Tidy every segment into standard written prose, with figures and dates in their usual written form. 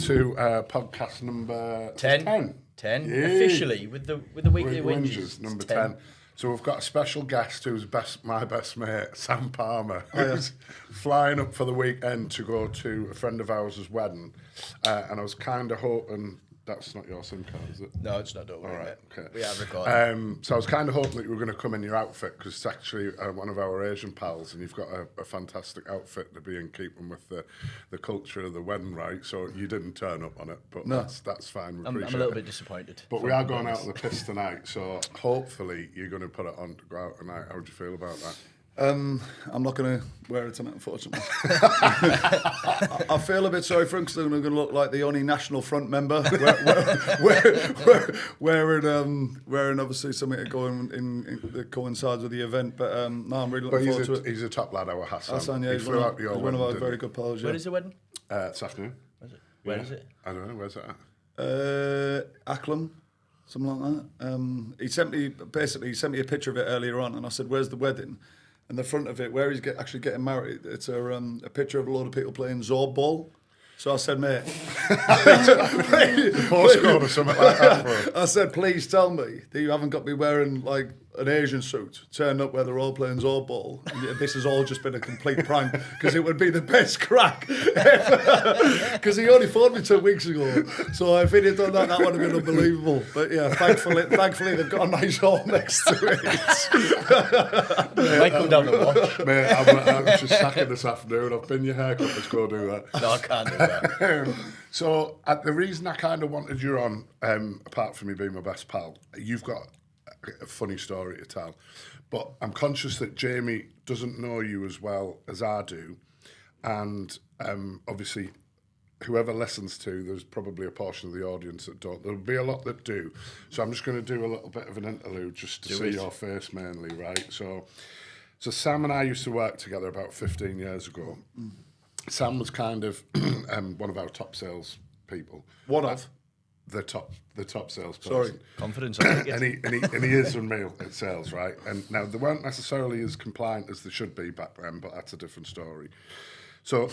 to podcast number 10. 10 officially with the weekly whinges. Number 10. So we've got a special guest who's my best mate, Sam Palmer, who's flying up for the weekend to go to a friend of ours' wedding. And I was kind of hoping... That's not your SIM card, is it? No, it's not. All right, okay. We have recorded. So I was kind of hoping that you were going to come in your outfit because it's actually one of our Asian pals, and you've got a fantastic outfit to be in keeping with the culture of the wedding, right? So you didn't turn up on it, but that's fine. I'm a little bit disappointed. But we are going out on the piss tonight, so hopefully you're going to put it on to go out tonight. How do you feel about that? I'm not going to wear it tonight, unfortunately. I feel a bit sorry for him because I'm going to look like the only National Front member wearing obviously something to go in that coincides with the event. But no, I'm really looking forward to it. He's a top lad, our Hassan. Hassan, yeah, he's one of our very good pals. Where is the wedding? This afternoon. Where is it? I don't know. Where's it at? Acklam. Something like that. He sent me a picture of it earlier on, and I said, "Where's the wedding?" And the front of it, where he's actually getting married, it's a picture of a load of people playing Zorb ball. So I said, mate, postcode or something like that. Bro. I said, please tell me that you haven't got me wearing like an Asian suit, turn up where they're all playing Zorb ball. And this has all just been a complete prank because it would be the best crack ever. Because he only phoned me 2 weeks ago. So if he'd have done that, that would have been unbelievable. But yeah, thankfully they've got a nice hall next to it. Might come down the watch. Mate, I'm just sacking this afternoon. I've been your haircut. Let's go do that. No, I can't do that. So the reason I kind of wanted you on, apart from me being my best pal, you've got a funny story to tell. But I'm conscious that Jamie doesn't know you as well as I do. And obviously, whoever listens to, there's probably a portion of the audience that don't. There'll be a lot that do. So I'm just going to do a little bit of an interlude just to see your face mainly, right? So Sam and I used to work together about 15 years ago. Sam was kind of one of our top sales people. One of? The top salesperson. Sorry. Confidence, I think. and he is unreal at sales, right? And now they weren't necessarily as compliant as they should be back then, but that's a different story. So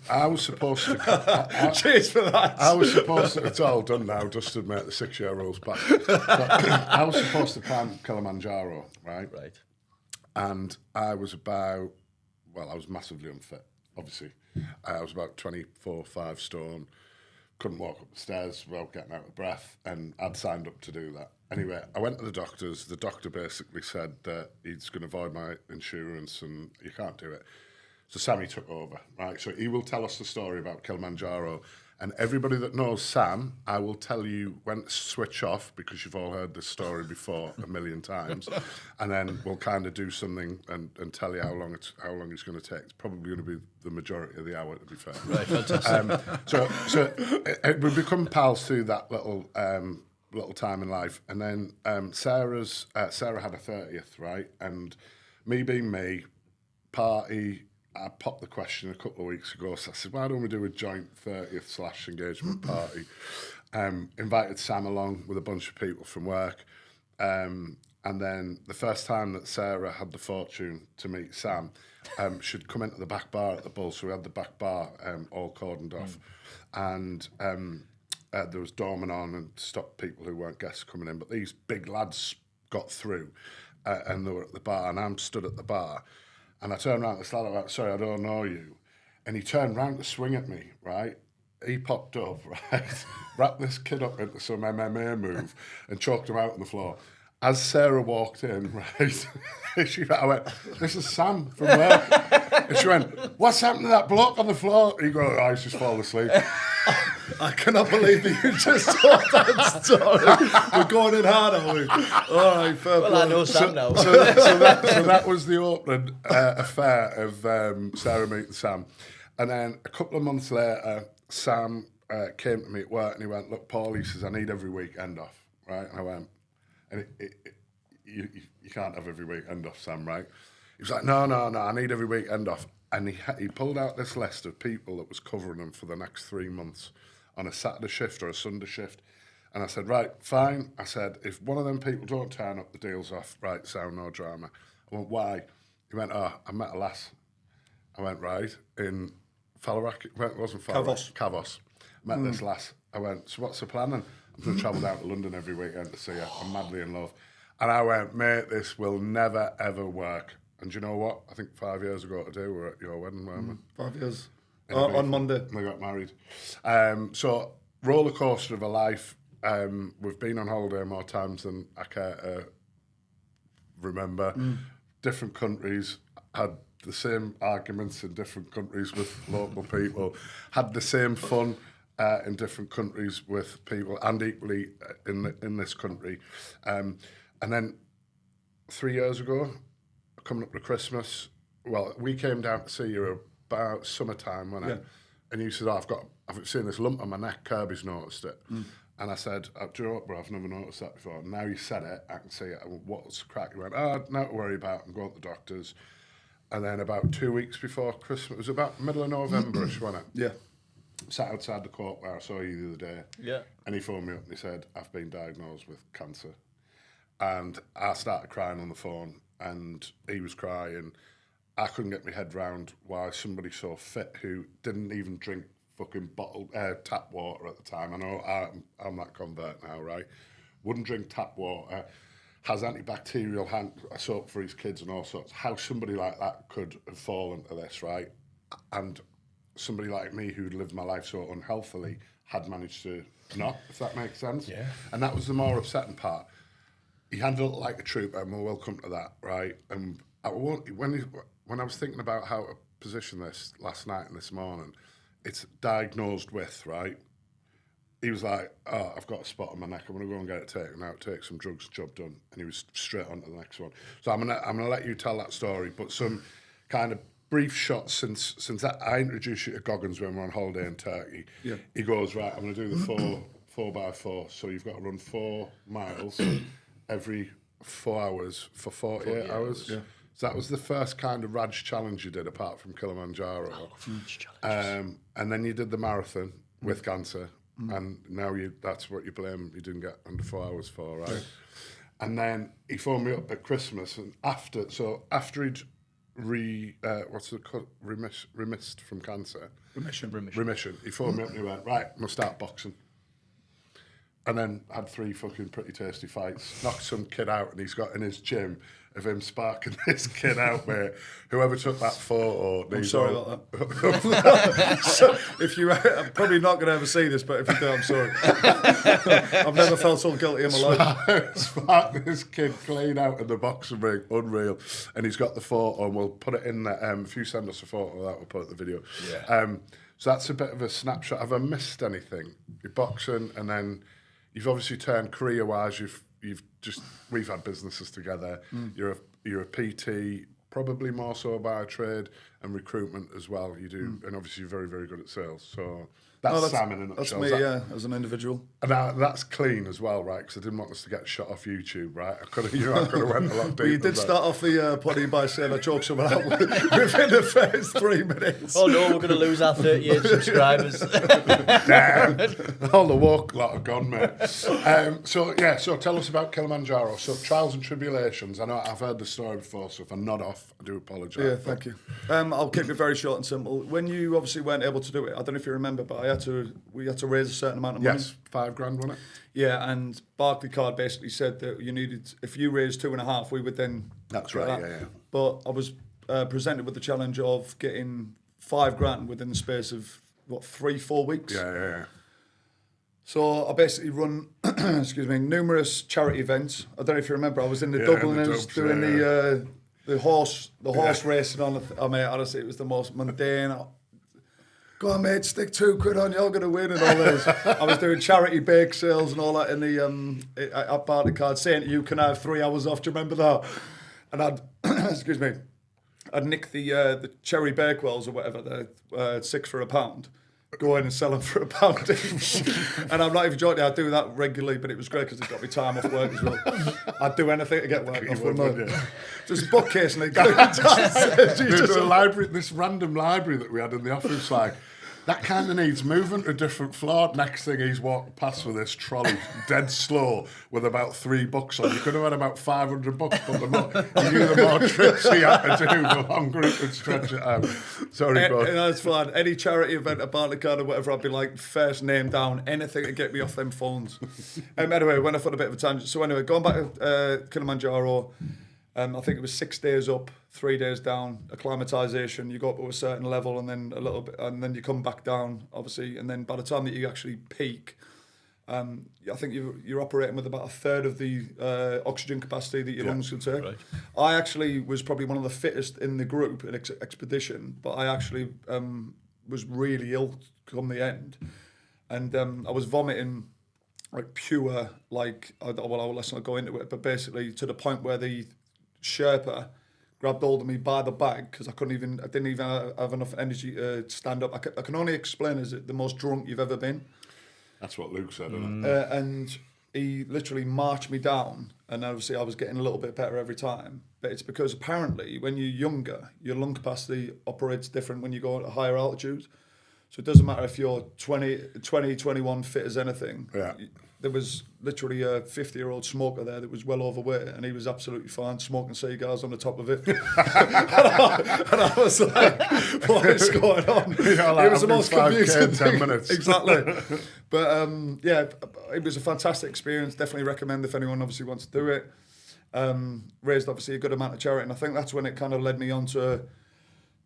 I was supposed to... Cheers for that. I was supposed to... It's all done now, dusted, mate, the 6-year rules back. So, I was supposed to climb Kilimanjaro, right? Right. And I was massively unfit, obviously. I was about 5 stone, couldn't walk up the stairs without getting out of breath, and I'd signed up to do that. Anyway, I went to the doctors. The doctor basically said that he's going to void my insurance and you can't do it. So Sammy took over, right? So he will tell us the story about Kilimanjaro. And everybody that knows Sam, I will tell you when to switch off because you've all heard this story before a million times. And then we'll kind of do something and tell you how long it's going to take. It's probably going to be the majority of the hour, to be fair. Right, fantastic. So we become pals through that little time in life. And then Sarah had a 30th, right? And me being me, party... I popped the question a couple of weeks ago, so I said, why don't we do a joint 30th / engagement party? Invited Sam along with a bunch of people from work. And then the first time that Sarah had the fortune to meet Sam, she'd come into the back bar at the Bull, so we had the back bar all cordoned off. And there was doorman on and stopped people who weren't guests coming in, but these big lads got through and they were at the bar, and I'm stood at the bar. And I turned around to the lad, like, sorry, I don't know you. And he turned round to swing at me, right? He popped up, right? Wrapped this kid up into some MMA move and choked him out on the floor. As Sarah walked in, right, I went, this is Sam from work. And she went, what's happened to that bloke on the floor? And he goes, oh, he's just fallen asleep. I cannot believe that you just told that story. We're going in hard, are we? All right, fair play. Well, I know Sam now. So that was the opening affair of Sarah meeting Sam. And then a couple of months later, Sam came to me at work and he went, look, Paul, he says, I need every weekend off, right? And I went, and you can't have every weekend off, Sam, right? He was like, no, I need every weekend off. And he pulled out this list of people that was covering him for the next 3 months on a Saturday shift or a Sunday shift. And I said, right, fine. I said, if one of them people don't turn up, the deal's off. Right, sound, no drama. I went, why? He went, oh, I met a lass. I went, right, in Falarac, it wasn't Falarac. Cavos. met this lass. I went, so what's the plan? And I'm going to travel down to London every weekend to see her. I'm madly in love. And I went, mate, this will never, ever work. And do you know what? I think 5 years ago today, we were at your wedding, weren't we? 5 years. On Monday. We got married. So, roller coaster of a life. We've been on holiday more times than I care to remember. Different countries, had the same arguments in different countries with local people, had the same fun in different countries with people, and equally in this country. And then 3 years ago, coming up to Christmas, well, we came down to see you about summertime, wasn't it? And you said, I've seen this lump on my neck, Kirby's noticed it. And I said, do you know what, bro, I've never noticed that before. And now you said it, I can see it. What's the crack? You went, no to worry about, I'm going to the doctors. And then about 2 weeks before Christmas, it was about middle of November-ish, wasn't it? Yeah. Sat outside the court where I saw you the other day. Yeah. And he phoned me up and he said, I've been diagnosed with cancer. And I started crying on the phone and he was crying. I couldn't get my head round why somebody so fit who didn't even drink fucking bottled tap water at the time. I know I'm that convert now, right? Wouldn't drink tap water. Has antibacterial hand soap for his kids and all sorts. How somebody like that could have fallen to this, right? And somebody like me who'd lived my life so unhealthily had managed to not, if that makes sense. Yeah. And that was the more upsetting part. He handled it like a trooper, and we'll come to that, right? And when I was thinking about how to position this last night and this morning, it's diagnosed with, right? He was like, I've got a spot on my neck. I'm going to go and get it taken out, take some drugs, job done. And he was straight on to the next one. So I'm gonna let you tell that story, but some kind of brief shots since I introduced you to Goggins when we were on holiday in Turkey. Yeah. He goes, right, I'm going to do the 4x4. So you've got to run 4 miles every 4 hours for 48 hours. Yeah. So that was the first kind of Raj challenge you did, apart from Kilimanjaro. Huge challenges. And then you did the marathon with cancer, and now that's what you blame you didn't get under 4 hours for, right? Yeah. And then he phoned me up at Christmas, and after he'd remissed from cancer. Remission. He phoned me up and he went, right, I'm going to start boxing. And then had 3 fucking pretty tasty fights. Knocked some kid out, and he's got in his gym of him sparking this kid out, mate. Whoever took that photo... I'm sorry about that. So if I'm probably not going to ever see this, but if you do, I'm sorry. I've never felt so guilty in my life. Sparked this kid clean out in the boxing ring, unreal. And he's got the photo, and we'll put it in there. If you send us a photo of that, we'll put it in the video. Yeah. So that's a bit of a snapshot. Have I missed anything? You're boxing, and then... You've obviously turned career-wise. We've had businesses together. You're a PT, probably more so by trade, and recruitment as well. You do, and obviously you're very, very good at sales. So that's Sam in a nutshell. That's me, as an individual. And that's clean as well, right? Because I didn't want us to get shot off YouTube, right? I could have went a lot deeper. Well, you did start off the potty by saying I choked someone out within the first 3 minutes. Oh no, we're going to lose our 38 subscribers. Damn, all the woke lot are gone, mate. So tell us about Kilimanjaro. So trials and tribulations. I know I've heard the story before, so if I nod off, I do apologise. Yeah, thank you. I'll keep it very short and simple. When you obviously weren't able to do it, I don't know if you remember, but we had to raise a certain amount of money. Yes, $5,000, wasn't it? Yeah, and Barclaycard basically said that you needed, if you raised 2.5, we would then. That's right. Yeah. But I was presented with the challenge of getting $5,000 within the space of 3-4 weeks. Yeah. So I basically run, numerous charity events. I don't know if you remember. I was in the Dubliners doing the horse racing on. Honestly, it was the most mundane. Go on, mate, stick £2 on, you're going to win and all this. I was doing charity bake sales and all that in the at Barclaycard, saying you can have 3 hours off. Do you remember that? And I'd nick the cherry bakewells or whatever, they're 6 for £1. Go in and sell them for £1 each. And I'm not even joking, I do that regularly, but it was great because it got me time off work as well. I'd do anything to get work off, wouldn't I? Just a bookcase and a library, this random library that we had in the office, like, that kind of needs moving to a different floor. Next thing, he's walked past with this trolley, dead slow, with about $3 on. You could have had about $500, but he knew the more trips he had to do, the longer it would stretch it out. Sorry, bro. That's fine. Any charity event, a Barclaycard or whatever, I'd be like, first name down, anything to get me off them phones. Anyway, went off on a bit of a tangent. So anyway, going back to Kilimanjaro, I think it was 6 days up, 3 days down, acclimatisation. You go up to a certain level and then a little bit, and then you come back down, obviously. And then by the time that you actually peak, I think you're operating with about a third of the oxygen capacity that your lungs can take. Right. I actually was probably one of the fittest in the group in expedition, but I actually was really ill come the end. And I was vomiting like pure, like, well, let's not go into it, but basically to the point where the Sherpa grabbed hold of me by the bag because I didn't even have enough energy to stand up. I can only explain as the most drunk you've ever been. That's what Luke said, isn't it? And he literally marched me down, and obviously I was getting a little bit better every time. But it's because apparently when you're younger, your lung capacity operates different when you go at higher altitudes. So it doesn't matter if you're 21, fit as anything. Yeah. There was literally a 50-year-old smoker there that was well overweight, and he was absolutely fine, smoking cigars on the top of it. and I was like, what is going on? Like, it was the most confusing 10 minutes. Exactly. But yeah, it was a fantastic experience. Definitely recommend if anyone obviously wants to do it. Raised obviously a good amount of charity, and I think that's when it kind of led me on to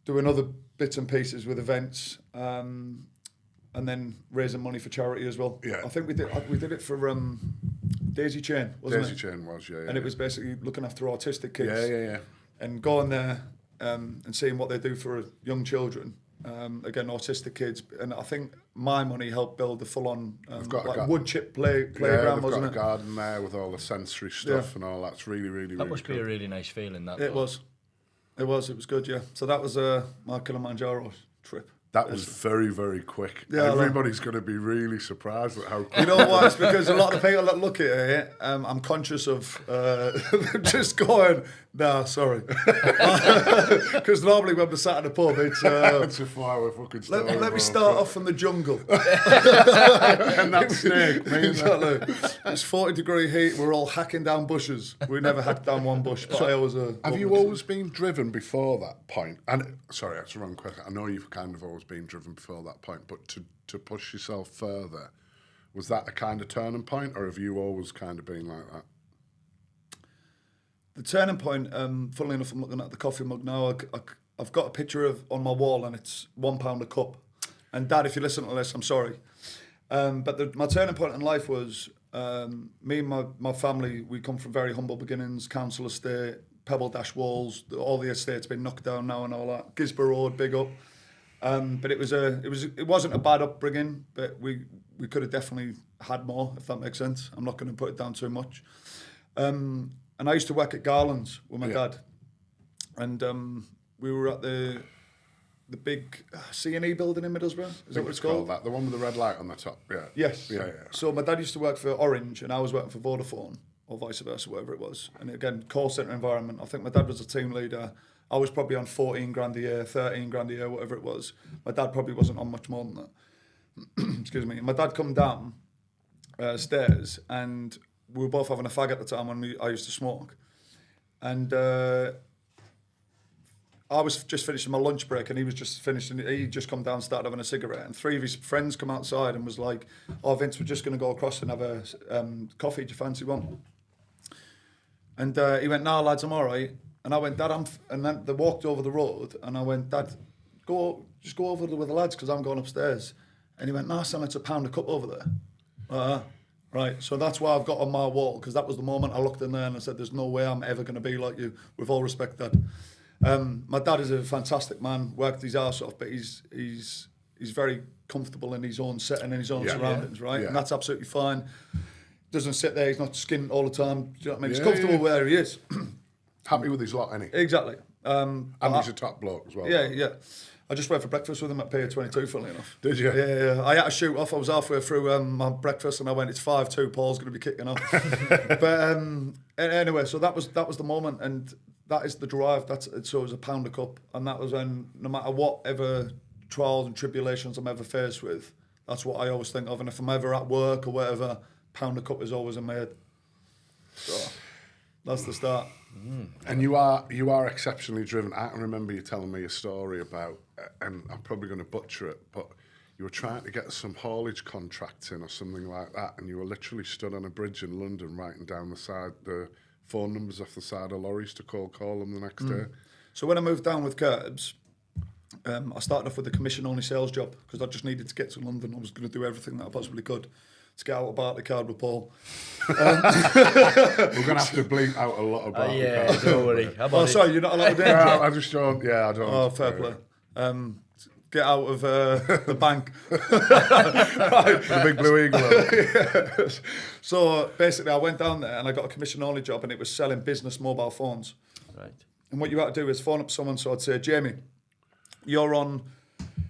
doing other bits and pieces with events. And then raising money for charity as well. Yeah. I think we did it for Daisy Chain, wasn't it? Daisy Chain was, yeah. And it was basically looking after autistic kids. Yeah. And going there and seeing what they do for young children. Again, autistic kids. And I think my money helped build the full-on wood chip playground, wasn't it? Got a garden there with all the sensory stuff and all. That's really, really, that must be a really nice feeling. It was good, yeah. So that was my Kilimanjaro trip. That was very, very quick. Yeah, everybody's going to be really surprised at how quick. You know what? It's because a lot of people that look at it, I'm conscious of just going, nah, sorry. Because normally when we're sat in the pub, it's... That's a 4 hour fucking story. Let me start off from the jungle. And that snake. Exactly. It's 40-degree heat. We're all hacking down bushes. We never hacked down one bush. But have you always been driven before that point? And sorry, that's the wrong question. I know you've kind of always been driven before that point, but to push yourself further, was that a kind of turning point, or have you always kind of been like that? The turning point, funnily enough, I'm looking at the coffee mug now. I've got a picture on my wall, and it's £1 a cup. And Dad, if you listen to this, I'm sorry. But my turning point in life was me and my family. We come from very humble beginnings, council estate, pebble dash walls. All the estate's been knocked down now and all that. Gisborough Road, big up. But it wasn't a bad upbringing, but we could have definitely had more, if that makes sense. I'm not going to put it down too much. And I used to work at Garland's with my dad, and we were at the big C&E building in Middlesbrough. Is that what it's called? That the one with the red light on the top. Yeah. Yes. Yeah. So my dad used to work for Orange, and I was working for Vodafone, or vice versa, whatever it was. And again, call centre environment. I think my dad was a team leader. I was probably on 14 grand a year, 13 grand a year, whatever it was. My dad probably wasn't on much more than that. Excuse me. My dad come down stairs, and we were both having a fag at the time when I used to smoke. And I was just finishing my lunch break, and he was just finishing. He just come down and started having a cigarette. And 3 of his friends come outside and was like, "Oh, Vince, we're just going to go across and have a coffee. Do you fancy one?" And he went, "Nah, lads, I'm all right." And I went, "Dad, and then they walked over the road, and I went, "Dad, just go over with the lads because I'm going upstairs." And he went, "Nah, son, it's £1 a cup over there." Right, so that's why I've got on my wall, because that was the moment I looked in there and I said, "There's no way I'm ever going to be like you." With all respect, Dad. My dad is a fantastic man, worked his arse off, but he's very comfortable in his own setting and his own surroundings, right? Yeah. And that's absolutely fine. Doesn't sit there, he's not skint all the time. Do you know what I mean? He's comfortable where he is. Happy with his lot, ain't he? Exactly. And he's a top bloke as well. Yeah. I just went for breakfast with him at Pier 22, funnily enough. Did you? Yeah. I had to shoot off. I was halfway through my breakfast and I went, "It's 5-2, Paul's going to be kicking off." But anyway, so that was the moment, and that is the drive. So it was £1 a cup, and that was when no matter whatever trials and tribulations I'm ever faced with, that's what I always think of. And if I'm ever at work or whatever, pound a cup is always in my head. So that's the start. And you are exceptionally driven. I can remember you telling me a story about, and I'm probably going to butcher it, but you were trying to get some haulage contracts in or something like that, and you were literally stood on a bridge in London writing down the phone numbers off the side of lorries to call them the next day. So when I moved down with Curbs, I started off with a commission-only sales job because I just needed to get to London. I was going to do everything that I possibly could to get out of Barclaycard with Paul. We're going to have to bleep out a lot about yeah, don't worry. Sorry, you're not allowed to. I just don't. Yeah, I don't. Oh, fair play. Get out of the bank. The big blue eagle. Yes. So basically, I went down there and I got a commission-only job, and it was selling business mobile phones. Right. And what you had to do is phone up someone. So I'd say, Jamie, you're on.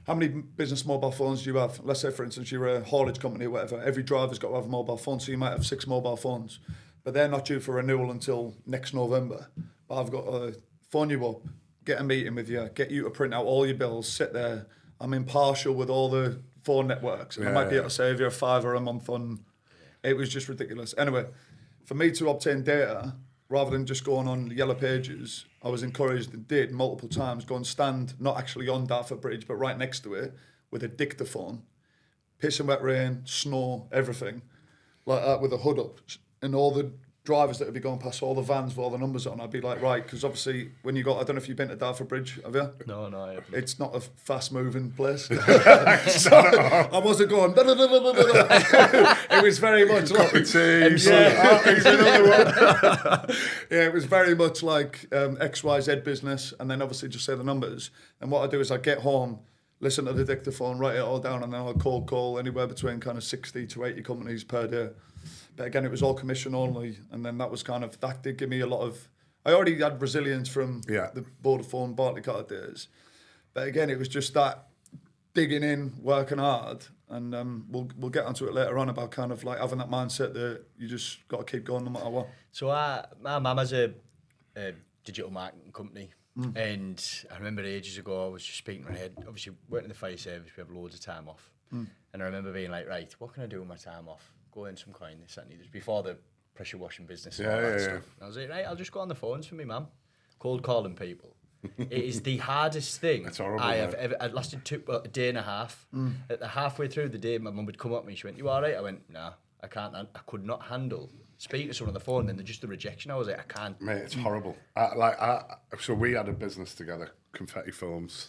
How many business mobile phones do you have? Let's say, for instance, you're a haulage company or whatever. Every driver's got to have a mobile phone, so you might have 6 mobile phones. But they're not due for renewal until next November. But I've got to phone you up, get a meeting with you, get you to print out all your bills, sit there. I'm impartial with all the phone networks, and I might be able to save you £5 a month on. It was just ridiculous. Anyway, for me to obtain data, rather than just going on Yellow Pages, I was encouraged and did multiple times go and stand, not actually on Dartford Bridge, but right next to it, with a dictaphone, piss and wet rain, snow, everything, like that, with a hood up, and all the drivers that would be going past all the vans with all the numbers on, I'd be like, right, because obviously when you got, I don't know if you've been to Dartford Bridge, have you? No, I haven't. It's not a fast-moving place. So I wasn't going, it was very much like... Yeah, it was very much like XYZ business, and then obviously just say the numbers. And what I do is I get home, listen to the dictaphone, write it all down, and then I'll call anywhere between kind of 60 to 80 companies per day. But again, it was all commission only, and then that did give me a lot of... I already had resilience from the Vodafone Barclaycard days. But again, it was just that digging in, working hard, and we'll get onto it later on about kind of like having that mindset that you just got to keep going no matter what. So my mum has a digital marketing company, and I remember ages ago I was just speaking in my head. Obviously, working in the fire service, we have loads of time off, and I remember being like, right, what can I do with my time off? Go in some coin, this, that, and this. Before the pressure washing business and all that stuff. And I was like, right, I'll just go on the phones for me, mum. Cold calling people. It is the hardest thing I have ever... It lasted a day and a half. At the halfway through the day, my mum would come up to me. She went, you all right? I went, nah, I can't. I could not handle speaking to someone on the phone, and then just the rejection. I was like, I can't. Mate, it's horrible. So we had a business together, Confetti Films.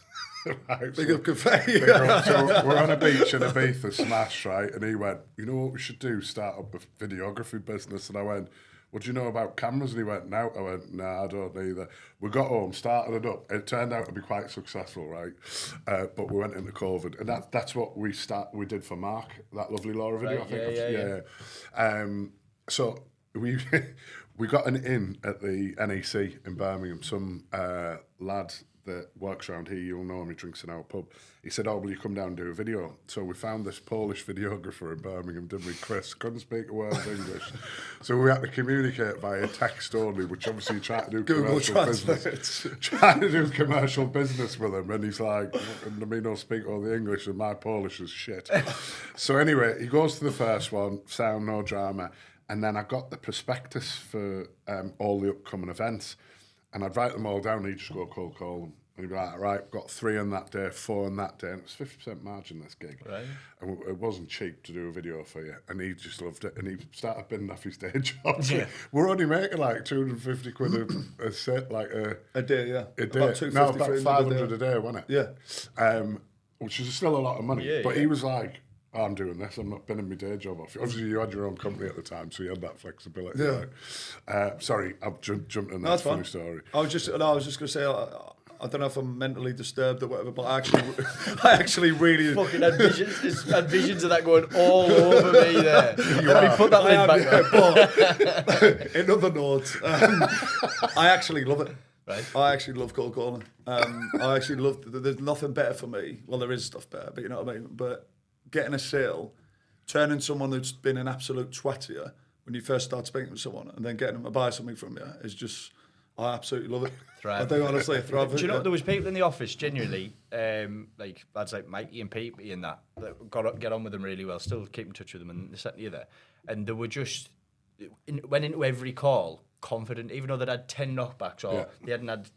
Right, Big up confetti. So we're on a beach in Ibiza, Smash, right? And he went, you know what we should do? Start up a videography business. And I went, what do you know about cameras? And he went, no. I went, nah, I don't either. We got home, started it up. It turned out to be quite successful, right? But we went into COVID. And that's what we did for Mark, that lovely Laura video, Right, I think. yeah. So we got an in at the NEC in Birmingham. Some lad that works around here, you'll know him, he drinks in our pub. He said, will you come down and do a video? So we found this Polish videographer in Birmingham, didn't we, Chris? Couldn't speak a word of English. So we had to communicate via text only, which obviously tried to do commercial business. Trying to do commercial business with him. And he's like, me don't speak all the English and my Polish is shit. So anyway, he goes to the first one, sound, no drama. And then I got the prospectus for all the upcoming events. And I'd write them all down, and he'd just go cold call them. And he'd be like, right, got 3 on that day, 4 on that day. And it was 50% margin, this gig. Right. And it wasn't cheap to do a video for you. And he just loved it. And he started bidding off his day job. Yeah. We're only making like 250 quid a set, like a day, yeah. A day. About 250 about 500 a day, wasn't it? Yeah. Which is still a lot of money. Yeah, but he was like, I'm doing this. I'm not binning my day job off. Obviously, you had your own company at the time, so you had that flexibility. Yeah. Right? Sorry, I've jumped in. That's funny story. I was just going to say, I don't know if I'm mentally disturbed or whatever, but I actually really fucking had visions of that going all over me there. Let me put that lid back there. But in other notes, I actually love it. Right. I actually love cold calling. I actually love. There's nothing better for me. Well, there is stuff better, but you know what I mean. But getting a sale, turning someone who's been an absolute twat to you when you first start speaking to someone, and then getting them to buy something from you is just I absolutely love it. Thrive. I do honestly thrive. Do you know, there was people in the office, genuinely, like lads like Mikey and Pete and that get on with them really well, still keep in touch with them and this, that and the other. And they were just, went into every call confident, even though they'd had 10 knockbacks or they hadn't had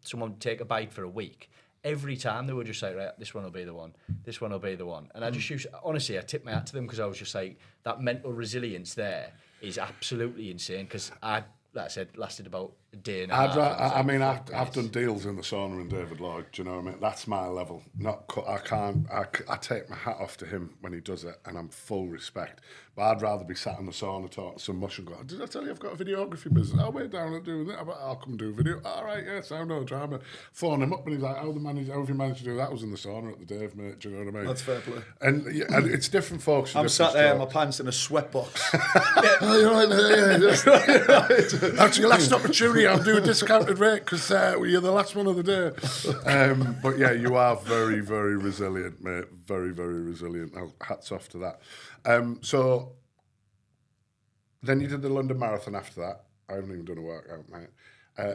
someone take a bite for a week. Every time they were just like, right, this one will be the one, this one will be the one. And I just used, honestly, I tipped my hat to them because I was just like, that mental resilience there is absolutely insane because like I said, lasted about a day and a half. I've done deals in the sauna in David Lloyd. Do you know what I mean? That's my level. I take my hat off to him when he does it, and I'm full respect. But I'd rather be sat in the sauna talking to some mush and go, did I tell you I've got a videography business? Oh, we're down and doing that. I'll come do a video. All right, yes, I know drama. Phone him up and he's like, how have you managed to do that? I was in the sauna at the Dave, mate. Do you know what I mean? That's fair play. And it's different folks. I'm sat there in my pants in a sweatbox. That's your last opportunity. I'll do a discounted rate because you're the last one of the day. But yeah, you are very, very resilient, mate. Very, very resilient. Hats off to that. So then you did the London Marathon after that. I haven't even done a workout, mate.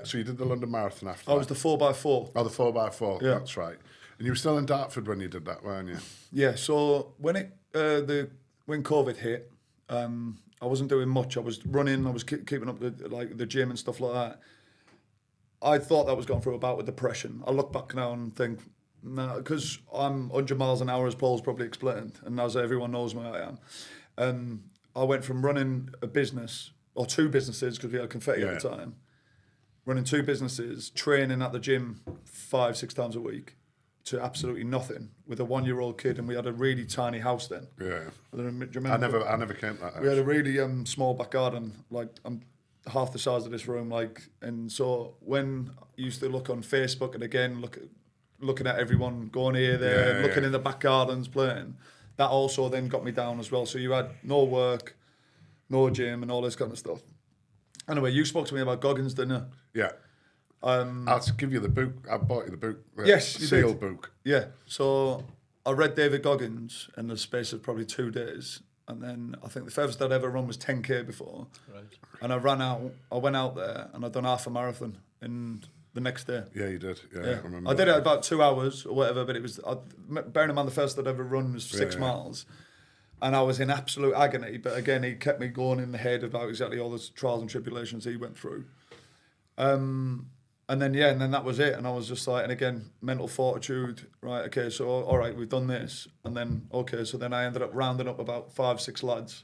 So you did the London Marathon after that. I was the 4x4. Oh, the 4x4. Yeah. That's right. And you were still in Dartford when you did that, weren't you? Yeah. So when COVID hit, I wasn't doing much. I was running. I was keeping up the gym and stuff like that. I thought that was going through a bout with depression. I look back now and think, no, because I'm 100 miles an hour, as Paul's probably explained, and as everyone knows me, I am. I went from running a business, or 2 businesses, because we had confetti at the time, running 2 businesses, training at the gym 5-6 times a week, to absolutely nothing with a 1-year-old kid, and we had a really tiny house then. Yeah. Do you remember? I never came to that house. We had a really small back garden, like half the size of this room, and so when I used to look on Facebook and again looking at everyone going here, there, looking in the back gardens playing, that also then got me down as well. So you had no work, no gym, and all this kind of stuff. Anyway, you spoke to me about Goggins, didn't you? Yeah. I'll give you the book. I bought you the book. Yes, you sealed did. book. Yeah. So I read David Goggins in the space of probably 2 days. And then I think the furthest I'd ever run was 10K before. Right. And I went out there and I'd done half a marathon in the next day. Yeah, you did. Yeah. I remember. I did it about 2 hours or whatever, but it was, bearing in mind the first I'd ever run was 6 miles. And I was in absolute agony. But again, he kept me going in the head about exactly all the trials and tribulations he went through. And then that was it. And I was just like, and again, mental fortitude, right? Okay, so all right, we've done this. And then, okay, so then I ended up rounding up about 5-6 lads.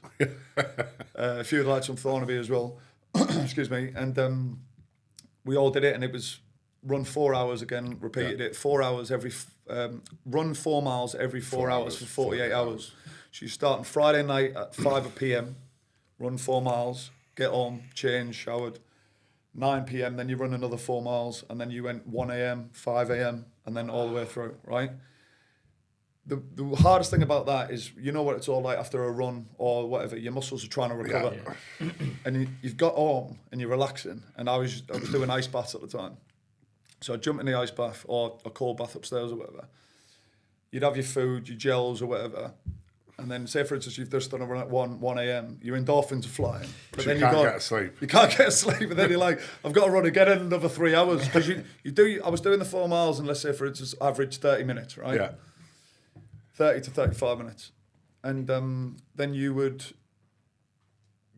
A few lads from Thornaby as well. Excuse me. And we all did it, and it was run 4 hours again, repeated it, 4 hours run 4 miles every 4 hours for 48 hours. So you start on Friday night at 5 p.m, run 4 miles, get home, change, showered. 9 p.m, then you run another 4 miles, and then you went 1 a.m, 5 a.m, and then all the way through, right? The hardest thing about that is, you know what it's all like after a run or whatever, your muscles are trying to recover. Yeah. And you've got home and you're relaxing, and I was doing ice baths at the time. So I'd jump in the ice bath or a cold bath upstairs or whatever. You'd have your food, your gels or whatever. And then, say for instance, you've just done a run at 1 a.m, your endorphins are flying. But then you can't get asleep. You can't get asleep, and then you're like, I've got to run again in another 3 hours. Because I was doing the 4 miles, and let's say for instance, average 30 minutes, right? Yeah. 30 to 35 minutes. And then you would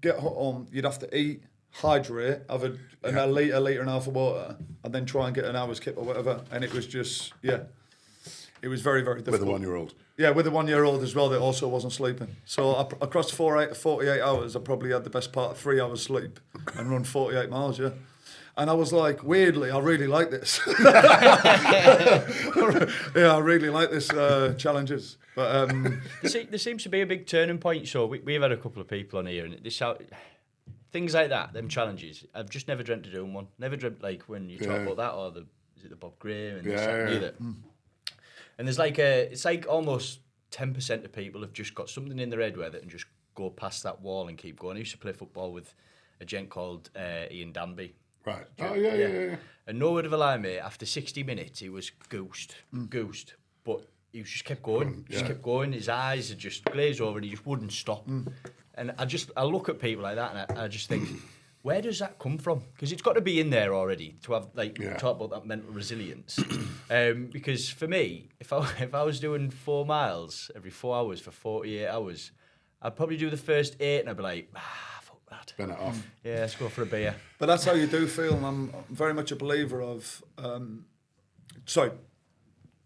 get home, you'd have to eat, hydrate, have a litre and a half of water, and then try and get an hour's kip or whatever. And it was just, it was very, very difficult. With a 1-year-old. Yeah, with a 1-year-old as well that also wasn't sleeping. So across 48 hours, I probably had the best part of 3 hours sleep and run 48 miles, yeah. And I was like, weirdly, I really like this. Yeah, I really like this challenges. But there seems to be a big turning point. So we've had a couple of people on here, and things like that, them challenges. I've just never dreamt of doing one. Never dreamt like when you talk about that, or is it the Bob Graham and this, that, and the other. And there's it's like almost 10% of people have just got something in their head where they can just go past that wall and keep going. I used to play football with a gent called Ian Danby. Right. Oh, yeah. And no word of a lie, mate, after 60 minutes, he was goosed. But he just kept going. Kept going. His eyes had just glazed over and he just wouldn't stop. And I look at people like that and I just think, Where does that come from? Because it's got to be in there already to have Yeah. talk about that mental resilience. Because for me, if I was doing 4 miles every 4 hours for 48 hours, I'd probably do the first 8 and I'd be like, fuck that. Bin it off. Yeah, let's go for a beer. But that's how you do feel. And I'm very much a believer of. Sorry,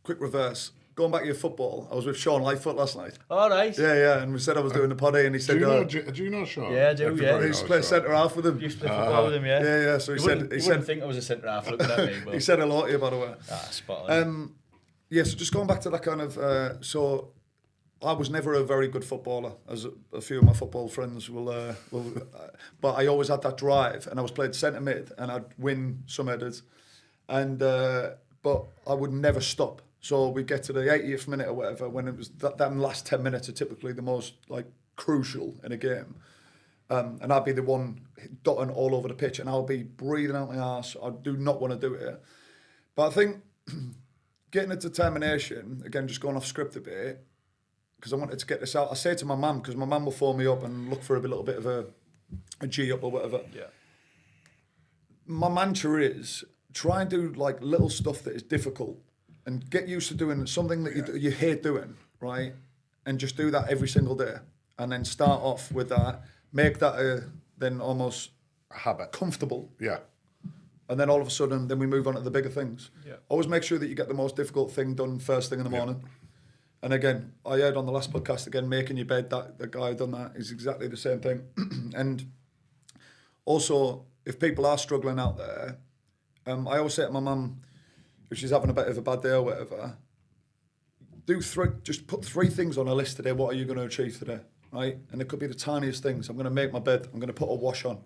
quick reverse. Going back to your football, I was with Sean Lightfoot last night. All right. Yeah, and we said I was doing the poddy, and he said, Do you know Sean? Yeah, I do, Everybody yeah. he used knows to play Sean. centre half with him. Used to play football with him, yeah. Yeah. So he Wouldn't think I was a centre half looking at me. But he said hello to you, by the way. spot on. Yeah, so just going back to that kind of, so I was never a very good footballer, as a few of my football friends will but I always had that drive, and I was played centre mid, and I'd win some headers, and but I would never stop. So we get to the 80th minute or whatever, when it was that last 10 minutes are typically the most like crucial in a game, and I'd be the one dotting all over the pitch, and I'll be breathing out my arse. I do not want to do it, but I think getting a determination, again, just going off script a bit, because I wanted to get this out. I say to my mum, because my mum will phone me up and look for a little bit of a G up or whatever. Yeah. My mantra is try and do like little stuff that is difficult and get used to doing something that you hate doing, right? And just do that every single day. And then start off with that, make that then almost A habit. comfortable. Yeah. And then all of a sudden, then we move on to the bigger things. Yeah. Always make sure that you get the most difficult thing done first thing in the morning. And again, I heard on the last podcast, again, making your bed, that the guy who done that is exactly the same thing. And also, if people are struggling out there, I always say to my mum, if she's having a bit of a bad day or whatever, just put 3 things on a list today. What are you going to achieve today, right? And it could be the tiniest things. I'm going to make my bed. I'm going to put a wash on.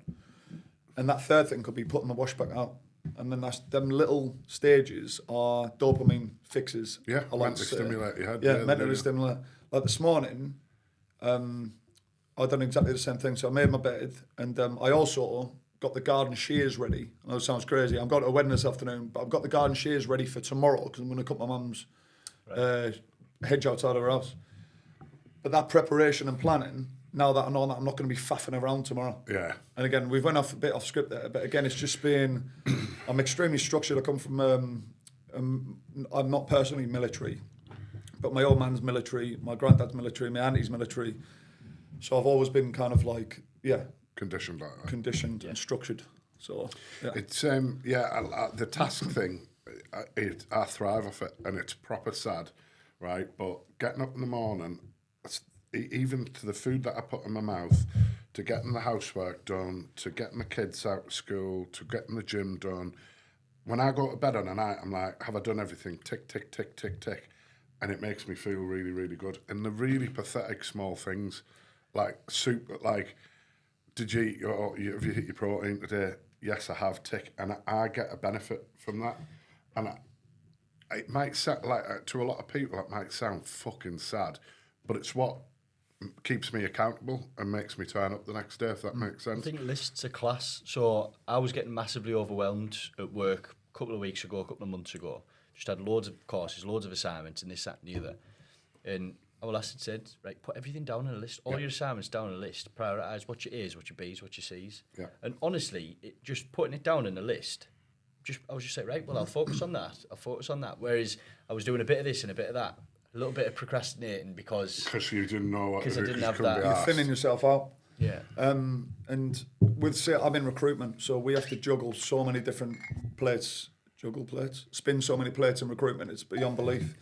And that third thing could be putting the wash back out. And then them little stages are dopamine fixes. Yeah, I like mentally to say. stimulate your head. Yeah, mentally stimulate. Like this morning, I done exactly the same thing. So I made my bed, and I also got the garden shears ready. I know it sounds crazy. I'm going to a wedding this afternoon, but I've got the garden shears ready for tomorrow because I'm going to cut my mum's hedge outside of her house. But that preparation and planning, now that I know that I'm not going to be faffing around tomorrow. Yeah. And again, we've went off a bit off script there, but again, it's just been, I'm extremely structured. I come from, I'm not personally military, but my old man's military, my granddad's military, my auntie's military. So I've always been kind of like, Conditioned like that. conditioned and structured. So, yeah. It's the task thing. I thrive off it, and it's proper sad, right? But getting up in the morning, even to the food that I put in my mouth, to getting the housework done, to getting the kids out of school, to getting the gym done. When I go to bed on a night, I'm like, have I done everything? Tick, tick, tick, tick, tick. And it makes me feel really, really good. And the really pathetic small things, like soup, like, did you eat have you hit your protein today? Yes, I have, tick. And I get a benefit from that. And it might sound like, to a lot of people, it might sound fucking sad, but it's what keeps me accountable and makes me turn up the next day, if that makes sense. I think lists are class. So I was getting massively overwhelmed at work a couple of weeks ago, a couple of months ago. Just had loads of courses, loads of assignments, and this, that, and the other. And our last said, right, put everything down on a list, all your assignments down on a list, prioritise what your A's, what your B's, what your C's. Yeah. And honestly, just putting it down on a list, I was just like, right, well, I'll focus on that. Whereas I was doing a bit of this and a bit of that, a little bit of procrastinating because you didn't know what. Because I didn't have couldn't be that. You're arsed. thinning yourself out. Yeah. And with say I'm in recruitment, so we have to juggle so many different plates, spin so many plates in recruitment. It's beyond belief.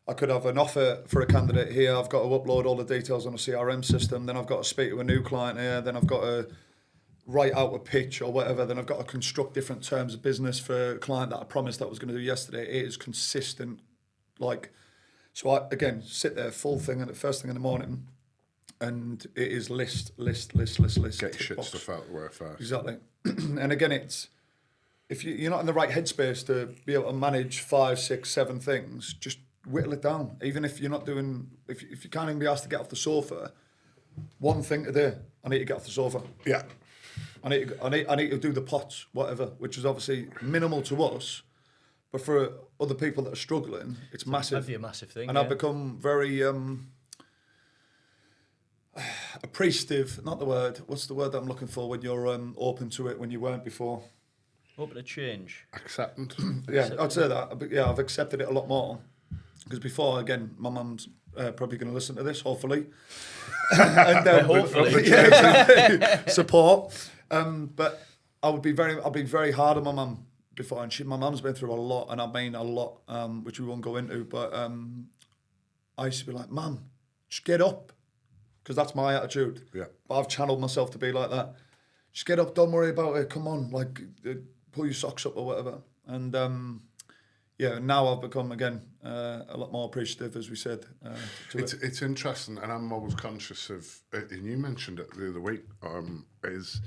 I could have an offer for a candidate here. I've got to upload all the details on a CRM system. Then I've got to speak to a new client here. Then I've got to write out a pitch or whatever. Then I've got to construct different terms of business for a client that I promised that I was going to do yesterday. It is consistent, so I, again, sit there, full thing, at the first thing in the morning, and it is list. Get your tick shit box. stuff out of the way first. Exactly. And again, it's, if you're not in the right headspace to be able to manage 5, 6, 7 things, just whittle it down. Even if you're not doing, if you can't even be asked to get off the sofa, one thing a day, I need to get off the sofa. Yeah. I need to do the pots, whatever, which is obviously minimal to us, but for other people that are struggling, it's massive. That'd be a massive thing. And I've become very, appreciative, not the word. What's the word that I'm looking for when you're open to it when you weren't before? Open to change. Acceptant. Yeah, I'd say that. But yeah, I've accepted it a lot more. Because before, again, my mum's probably going to listen to this, hopefully. And Hopefully. support. But I'll be very hard on my mum before, and my mum's been through a lot, and I mean a lot, which we won't go into. But I used to be like, "Mum, just get up," because that's my attitude. Yeah. But I've channeled myself to be like that. Just get up, don't worry about it. Come on, like pull your socks up or whatever. And yeah, now I've become again a lot more appreciative, as we said. It's interesting, and I'm always conscious of. And you mentioned it the other week. Is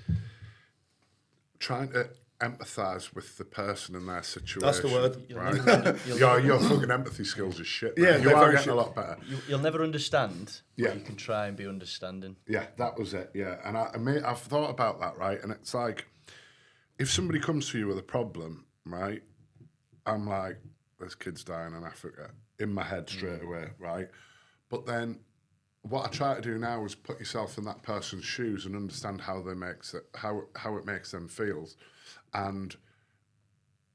trying to empathise with the person in their situation. That's the word. Right? Your fucking empathy skills are shit. Yeah, man. You they're are very getting shit. a lot better. You'll never understand, but Yeah. you can try and be understanding. Yeah, that was it. Yeah, and I've thought about that, right? And it's like, if somebody comes to you with a problem, right? I'm like, this kid's dying in Africa in my head straight away, right? But then, what I try to do now is put yourself in that person's shoes and understand how it makes them feel, and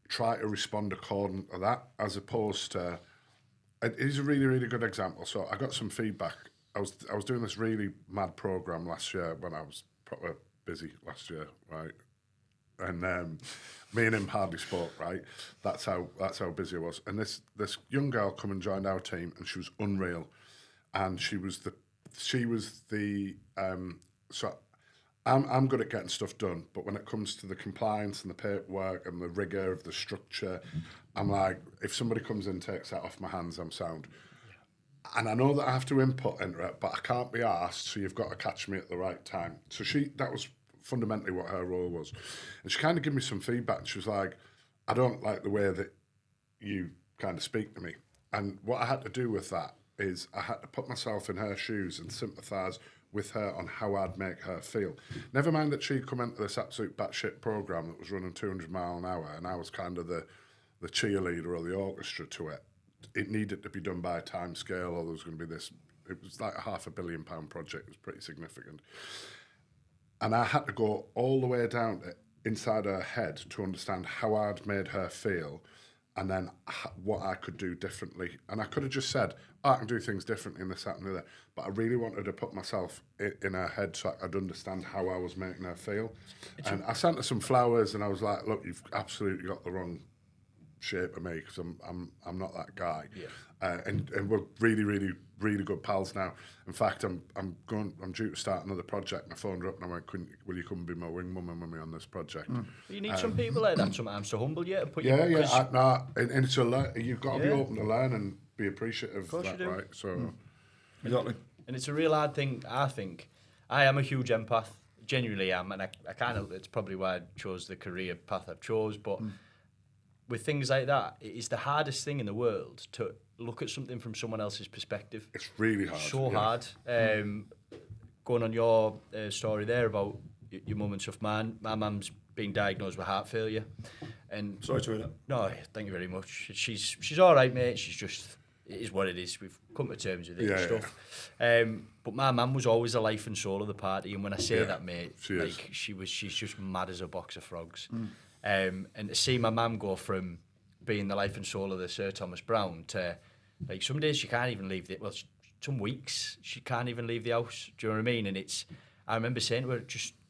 try to respond according to that, as opposed to. It is a really, really good example. So I got some feedback. I was doing this really mad program last year when I was proper busy last year, right? And me and him hardly spoke, right? That's how busy I was. And this young girl come and joined our team, and she was unreal. And she was the so I'm good at getting stuff done, but when it comes to the compliance and the paperwork and the rigor of the structure, I'm like, if somebody comes in and takes that off my hands, I'm sound. And I know that I have to input into it, but I can't be asked, so you've got to catch me at the right time. So that was fundamentally what her role was. And she kind of gave me some feedback. She was like, I don't like the way that you kind of speak to me. And what I had to do with that is I had to put myself in her shoes and sympathise with her on how I'd make her feel. Never mind that she'd come into this absolute batshit programme that was running 200 mile an hour, and I was kind of the cheerleader or the orchestra to it. It needed to be done by a time scale, or there was going to be this. It was like a £500 million project. It was pretty significant. And I had to go all the way down to inside her head to understand how I'd made her feel, and then what I could do differently. And I could have just said, I can do things differently in this, that, and the other. But I really wanted to put myself in her head so I'd understand how I was making her feel. And I sent her some flowers, and I was like, look, you've absolutely got the wrong shape of me, because I'm not that guy. Yeah. And we're really, really, really good pals now. In fact, I'm due to start another project, and I phoned her up and I went, will you come and be my wing woman with me on this project? You need some people like that sometimes to humble you and put Yeah, you. yeah. And it's you've got to be open to learn and be appreciative of that, you do. right? So Exactly. And it's a real hard thing, I think. I am a huge empath, genuinely am, and I kind of, it's probably why I chose the career path I've chose, but with things like that, it is the hardest thing in the world to look at something from someone else's perspective. it's really hard. So yeah. hard. Going on your story there about your mum and stuff, man, my mum's been diagnosed with heart failure. And Sorry to hear that. no, thank you very much. She's all right, mate. She's just, it is what it is. We've come to terms with it and stuff. But my mum was always the life and soul of the party. And when I say that, mate, she's just mad as a box of frogs. And to see my mum go from being the life and soul of the Sir Thomas Browne to, like, some days she can't even leave some weeks she can't even leave the house. Do you know what I mean? And I remember saying to her,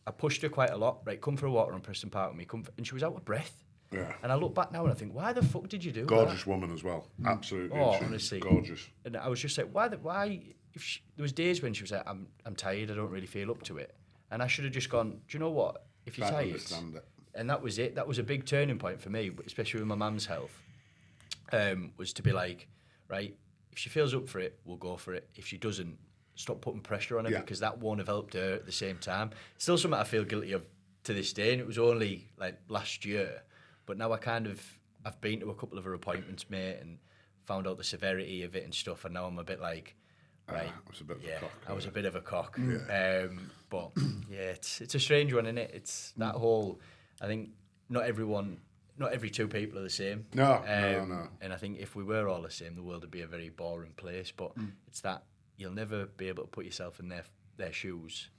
I pushed her quite a lot, right, come for a walk around Preston Park with me, and she was out of breath. Yeah. And I look back now and I think, why the fuck did you do Gorgeous that? woman as well. Absolutely. Oh, She's honestly. gorgeous. And I was just like, why? There was days when she was like, I'm tired, I don't really feel up to it. And I should have just gone, do you know what? If you're I tired. understand it. And that was it. That was a big turning point for me, especially with my mum's health, was to be like, right, if she feels up for it, we'll go for it. If she doesn't, stop putting pressure on her, because that won't have helped her at the same time. Still something I feel guilty of to this day, and it was only like last year. But now I've been to a couple of her appointments, mate, and found out the severity of it and stuff, and now I'm a bit like, right, I was a bit of a cock. I was a bit of a cock. Yeah. But yeah, it's a strange one, isn't it? It's that whole, I think not every two people are the same. No. And I think if we were all the same, the world would be a very boring place. But it's that you'll never be able to put yourself in their their shoes,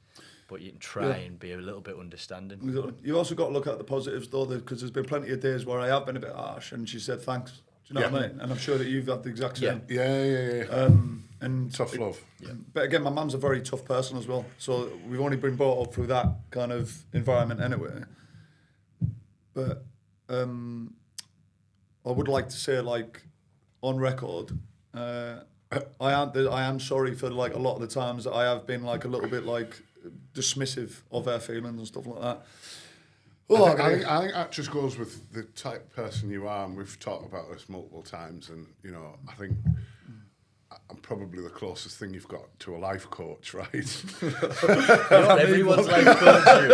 but you can try and be a little bit understanding. You also got to look at the positives though, because there's been plenty of days where I have been a bit harsh, and she said thanks. Do you know what I mean? And I'm sure that you've had the exact same. Yeah. And Tough love. Yeah. But again, my mum's a very tough person as well, so we've only been brought up through that kind of environment anyway. But I would like to say, like, on record, I am sorry for like a lot of the times that I have been like a little bit like dismissive of her feelings and stuff like that. I think that just goes with the type of person you are, and we've talked about this multiple times. And you know, I think I'm probably the closest thing you've got to a life coach, right? Not everyone's life coach.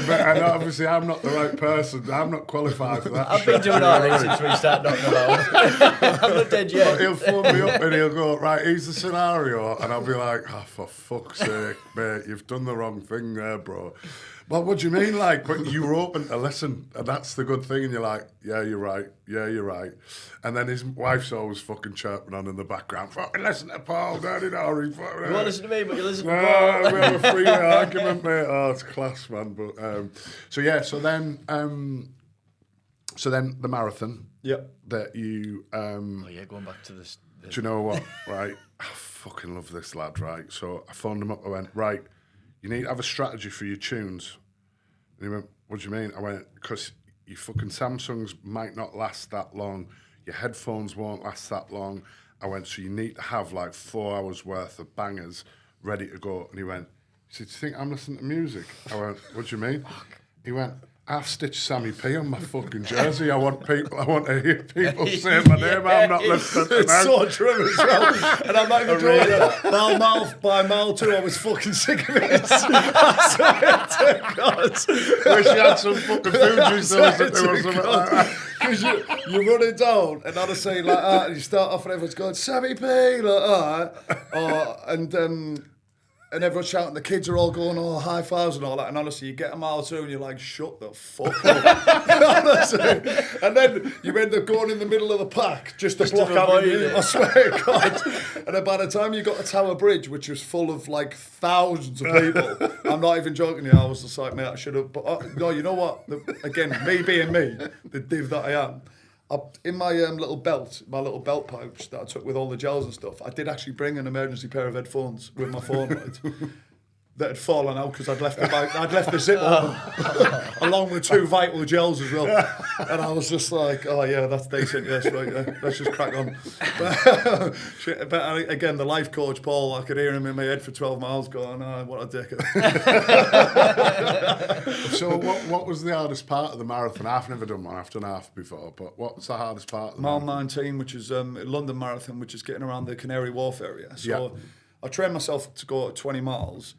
and obviously, I'm not the right person. I'm not qualified for that. I've been doing all right since we started talking about. I'm not dead yet. But he'll phone me up and he'll go, right, here's the scenario, and I'll be like, oh, for fuck's sake, mate, you've done the wrong thing there, bro. Well, what do you mean, like? But you were open to listen, and that's the good thing. And you're like, yeah, you're right. And then his wife's always fucking chirping on in the background. Fucking listen to Paul, daddy, You won't listen to me, but you listen to no, Paul. we have a three-way argument, mate. Oh, it's class, man. But so then the marathon. Yep. That you. Going back to this. Do you know what? Right, I fucking love this lad. Right, so I phoned him up. I went, right, you need to have a strategy for your tunes. And he went, what do you mean? I went, because your fucking Samsungs might not last that long. Your headphones won't last that long. I went, so you need to have like 4 hours worth of bangers ready to go. And he went, he said, do you think I'm listening to music? I went, what do you mean? He went, I've stitched Sammy P on my fucking jersey. I want to hear people say my name. I'm not listening to It's them. so true as well. And I'm not even joking. By mile 2, I was fucking sick of it. I swear to God. Wish you had some fucking Fuji to listen to or something like that. Because you run it down, and honestly, like that, and you start off and everyone's going, Sammy P, like that. And everyone's shouting, the kids are all going, oh, high fives and all that. And honestly, you get a mile 2 and you're like, shut the fuck up. Honestly. And then you end up going in the middle of the pack just to block out your view. I swear to God. And then by the time you got to Tower Bridge, which was full of like thousands of people, I'm not even joking you, I was just like, mate, I should have. But no, you know what? Again, me being me, the div that I am, in my little belt pouch that I took with all the gels and stuff, I did actually bring an emergency pair of headphones with my phone, right? That had fallen out because I'd left the zip open, along with 2 vital gels as well. And I was just like, oh yeah, that's decent, yes, right, yeah, let's just crack on. But again, the life coach, Paul, I could hear him in my head for 12 miles going, oh, what a dick. So what was the hardest part of the marathon? I've never done one, I've done half before, but what's the hardest part? Mile 19, which is London Marathon, which is getting around the Canary Wharf area. So I trained myself to go 20 miles,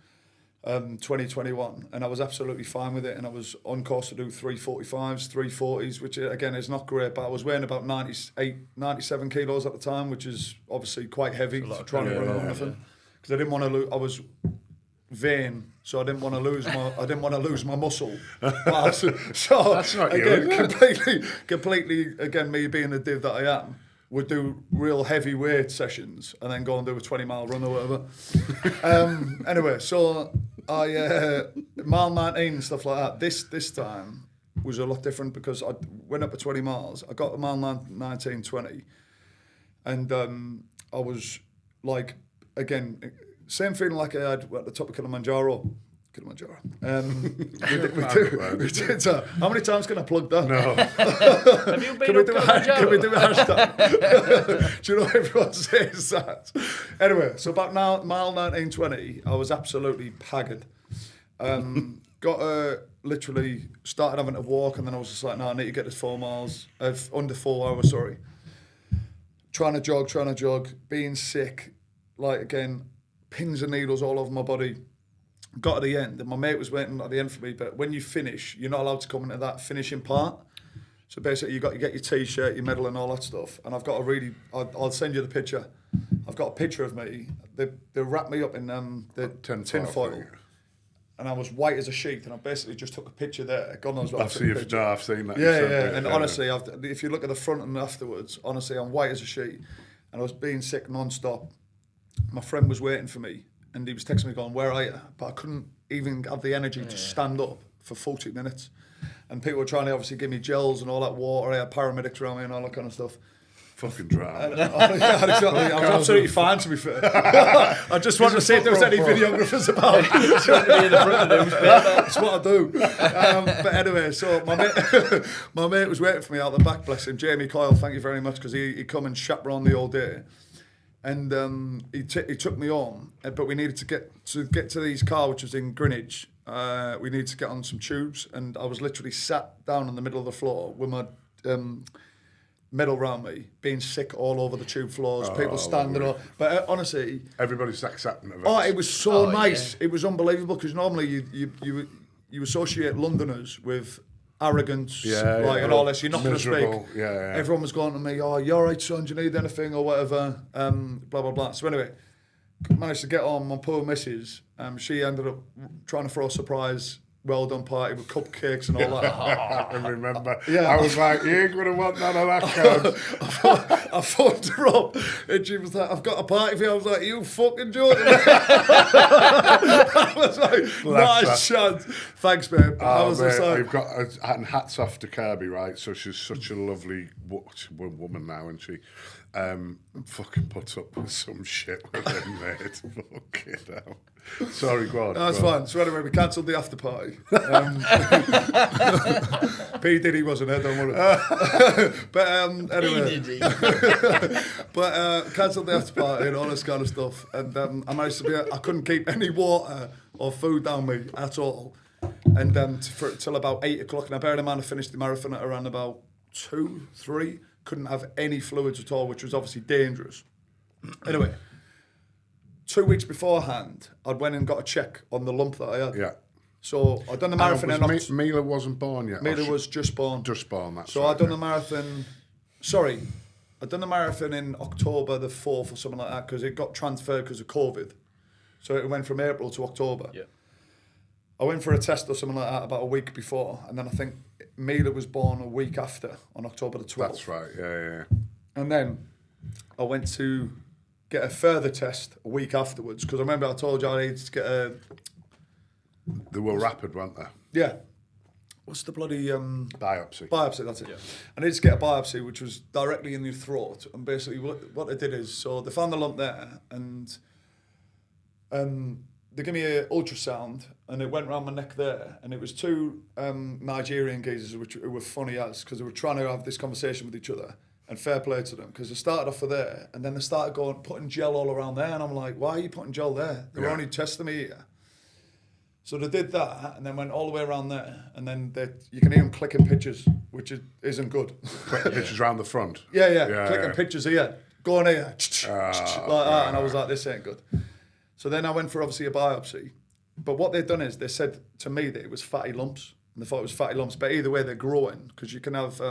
2021, and I was absolutely fine with it, and I was on course to do 345s, 340s, which again is not great, but I was weighing about 97 kilos at the time, which is obviously quite heavy for trying to run a marathon, because I didn't want to lose. I was vain, so I didn't want to lose my muscle. So that's not again, you, completely again, me being the div that I am, would do real heavy weight sessions and then go and do a 20-mile run or whatever. Anyway, so I mile 19 and stuff like that. This time was a lot different because I went up to 20 miles. I got to mile 19, 20, and I was like, again, same feeling like I had at the top of Kilimanjaro. We did. How many times can I plug that? No. Have you been Can we do a hashtag? Do you know everyone says that? Anyway, so about now, mile 19, 20, I was absolutely haggard. Literally started having to walk, and then I was just like, no, I need to get to 4 miles, under 4 hours, sorry. Trying to jog, being sick, like again, pins and needles all over my body. Got to the end, and my mate was waiting at the end for me, but when you finish, you're not allowed to come into that finishing part. So basically, you get your T-shirt, your medal and all that stuff, and I've got I'll send you the picture. I've got a picture of me. They wrapped me up in the tin foil, and I was white as a sheet, and I basically just took a picture there. God knows what I've seen that. Yeah. And honestly, if you look at the front and afterwards, honestly, I'm white as a sheet, and I was being sick non-stop. My friend was waiting for me and he was texting me going, "Where are you?" But I couldn't even have the energy to stand up for 40 minutes. And people were trying to obviously give me gels and all that water. I had paramedics around me and all that kind of stuff. Fucking drama. Yeah, exactly. I was absolutely fine, to be fair. I just wanted to see if there was any videographers about. Just want to be in the front of the newspaper. That's what I do. But anyway, so my mate was waiting for me out the back, bless him. Jamie Coyle, thank you very much, because he come and chaperoned me all day. And he took me on, but we needed to get to these car, which was in Greenwich. We needed to get on some tubes, and I was literally sat down in the middle of the floor with my medal round me, being sick all over the tube floors, people standing up. But honestly, everybody's accepting of it. Oh, it was so nice. Yeah. It was unbelievable, because normally you associate Londoners with arrogance, and all this. You're not going to speak. Yeah. Everyone was going to me, "Oh, you're all right, son. Do you need anything or whatever?" Blah blah blah. So anyway, managed to get on my poor missus. She ended up trying to throw a surprise well done party with cupcakes and all that. I remember. Yeah. I was like, you ain't going to want none of that, cuz. I phoned her up and she was like, "I've got a party for you." I was like, "You fucking joking?" I was like, "Not a chance." Thanks, babe. I was just like, you've got, and hats off to Kirby, right? So she's such a lovely woman now, and she fucking puts up with some shit with him, mate. Fucking hell. Sorry, go on. No, that's fine. So anyway, we cancelled the after party. P. Diddy wasn't there, don't worry. But anyway, cancelled the after party and all this kind of stuff. And I managed to be, I couldn't keep any water or food down me at all. And till about 8 o'clock, and I bear in mind I finished the marathon at around about 2, 3. Couldn't have any fluids at all, which was obviously dangerous. Anyway, 2 weeks beforehand, I'd went and got a check on the lump that I had. Yeah. So I'd done the marathon in Mila wasn't born yet. Mila was just born. Just born, that's so right. I'd done the marathon. Sorry, I'd done the marathon in October the 4th or something like that, because it got transferred because of COVID. So it went from April to October. Yeah. I went for a test or something like that about a week before, and then I think Mila was born a week after, on October the 12th. That's right, yeah. And then I went to get a further test a week afterwards, because I remember I told you I needed to get a... They were rapid, weren't they? Yeah. What's the bloody... Biopsy. Biopsy, that's it. Yeah. I needed to get a biopsy, which was directly in your throat. And basically what they did is, so they found the lump there, and they gave me an ultrasound, and it went round my neck there, and it was 2 Nigerian geezers who were funny as, because they were trying to have this conversation with each other, and fair play to them, because they started off for there, and then they started putting gel all around there, and I'm like, "Why are you putting gel there? They were only testing me here." So they did that, and then went all the way around there, and then you can hear them clicking pictures, which isn't good. Clicking pictures around the front. Yeah, clicking pictures here, going here, like that, and I was like, "This ain't good." So then I went for obviously a biopsy, but what they'd done is they said to me that it was fatty lumps, and they thought it was fatty lumps, but either way they're growing, because you can have...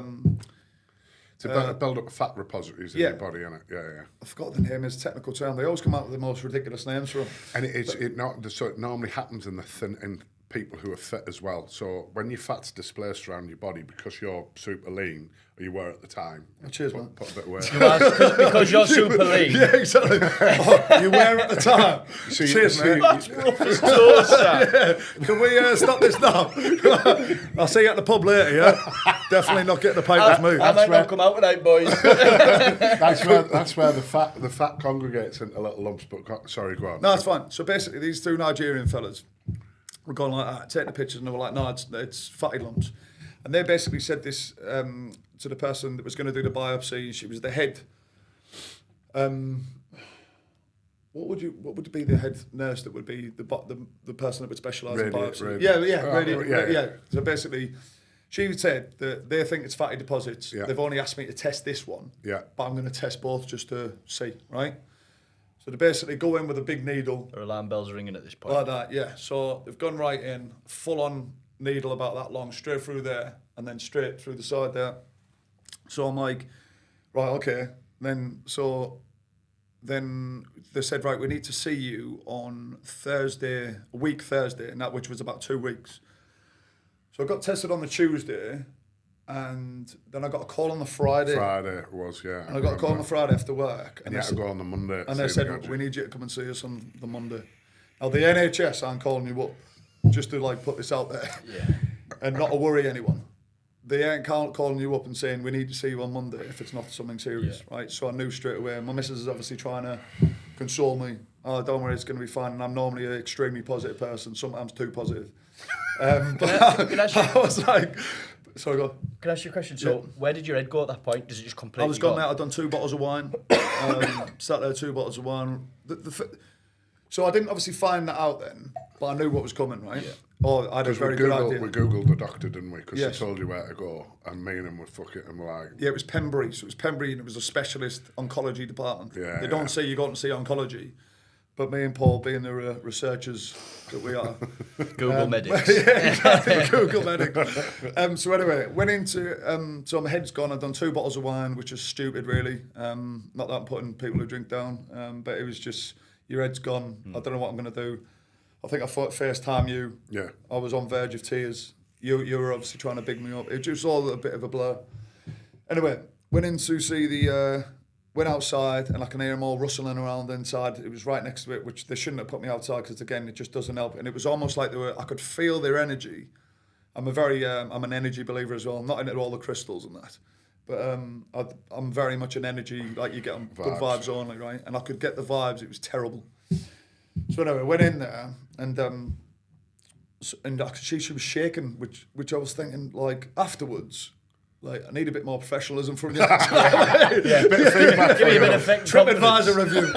to build up fat repositories in your body, innit? Yeah. I forgot the name, is a technical term. They always come out with the most ridiculous names for them. And it normally happens in people who are fit as well. So when your fat's displaced around your body because you're super lean, or you were at the time, cheers, man. Put a bit of weight. because you're super lean. Yeah, exactly. You were at the time. Cheers, mate. That's rough as toast, yeah. Can we stop this now? I'll see you at the pub later, yeah? Definitely not getting a pint with me. I might not come out tonight, boys. That's where the fat congregates into little lumps. But sorry, go on. No, it's fine. So basically, these 2 Nigerian fellas were going like that, taking the pictures, and they were like, "No, it's fatty lumps." And they basically said this to the person that was going to do the biopsy. She was the head. What would be the head nurse that would be the person that would specialise in biopsy? Yeah. So basically, she said that they think it's fatty deposits. Yeah. They've only asked me to test this one. Yeah. But I'm going to test both just to see, right? So they basically go in with a big needle. Their alarm bells ringing at this point. Like that, yeah. So they've gone right in, full on needle about that long, straight through there, and then straight through the side there. So I'm like, right, okay. Then they said, right, we need to see you on Thursday, a week Thursday, and that which was about 2 weeks. So I got tested on the Tuesday, and then I got a call on the Friday. Friday it was, yeah. And I got a call on the Friday after work. And you had to go on the Monday. And they said, we need you to come and see us on the Monday. Now, the NHS aren't calling you up, just to like put this out there, and not to worry anyone. They ain't calling you up and saying, we need to see you on Monday if it's not something serious, right? So I knew straight away. My missus is obviously trying to console me. Oh, don't worry, it's going to be fine. And I'm normally an extremely positive person, sometimes too positive. But I was like, sorry, go on. Can I ask you a question? So, where did your head go at that point? Does it just completely I was gone, mate. I'd done 2 bottles of wine. Sat there, 2 bottles of wine. So I didn't obviously find that out then, but I knew what was coming, right? Yeah. I had a very good idea. We Googled the doctor, didn't we? Because Yes. he told you where to go, and me and him would fuck it, and we're like... Yeah, it was Pembury. So it was Pembury, and it was a specialist oncology department. Yeah, They don't say you got to see oncology, but me and Paul, being the researchers that we are... Google medics. Yeah, exactly, Google medic. So anyway, went into... so my head's gone. I'd done 2 bottles of wine, which is stupid, really. Not that I'm putting people who drink down, but it was just, your head's gone. I don't know what I'm going to do. I think I thought first time you. Yeah. I was on verge of tears. You were obviously trying to big me up. It just all a bit of a blur. Anyway, went in to see the... went outside, and I can hear them all rustling around inside. It was right next to it, which they shouldn't have put me outside because, again, it just doesn't help. And it was almost like I could feel their energy. I'm an energy believer as well. I'm not into all the crystals and that. But I'm very much an energy, like you get on good vibes only, right? And I could get the vibes. It was terrible. So anyway, went in there, and I could see she was shaking, which I was thinking, like, afterwards, like, I need a bit more professionalism from you. Bit of feedback. Give me a bit of TripAdvisor review.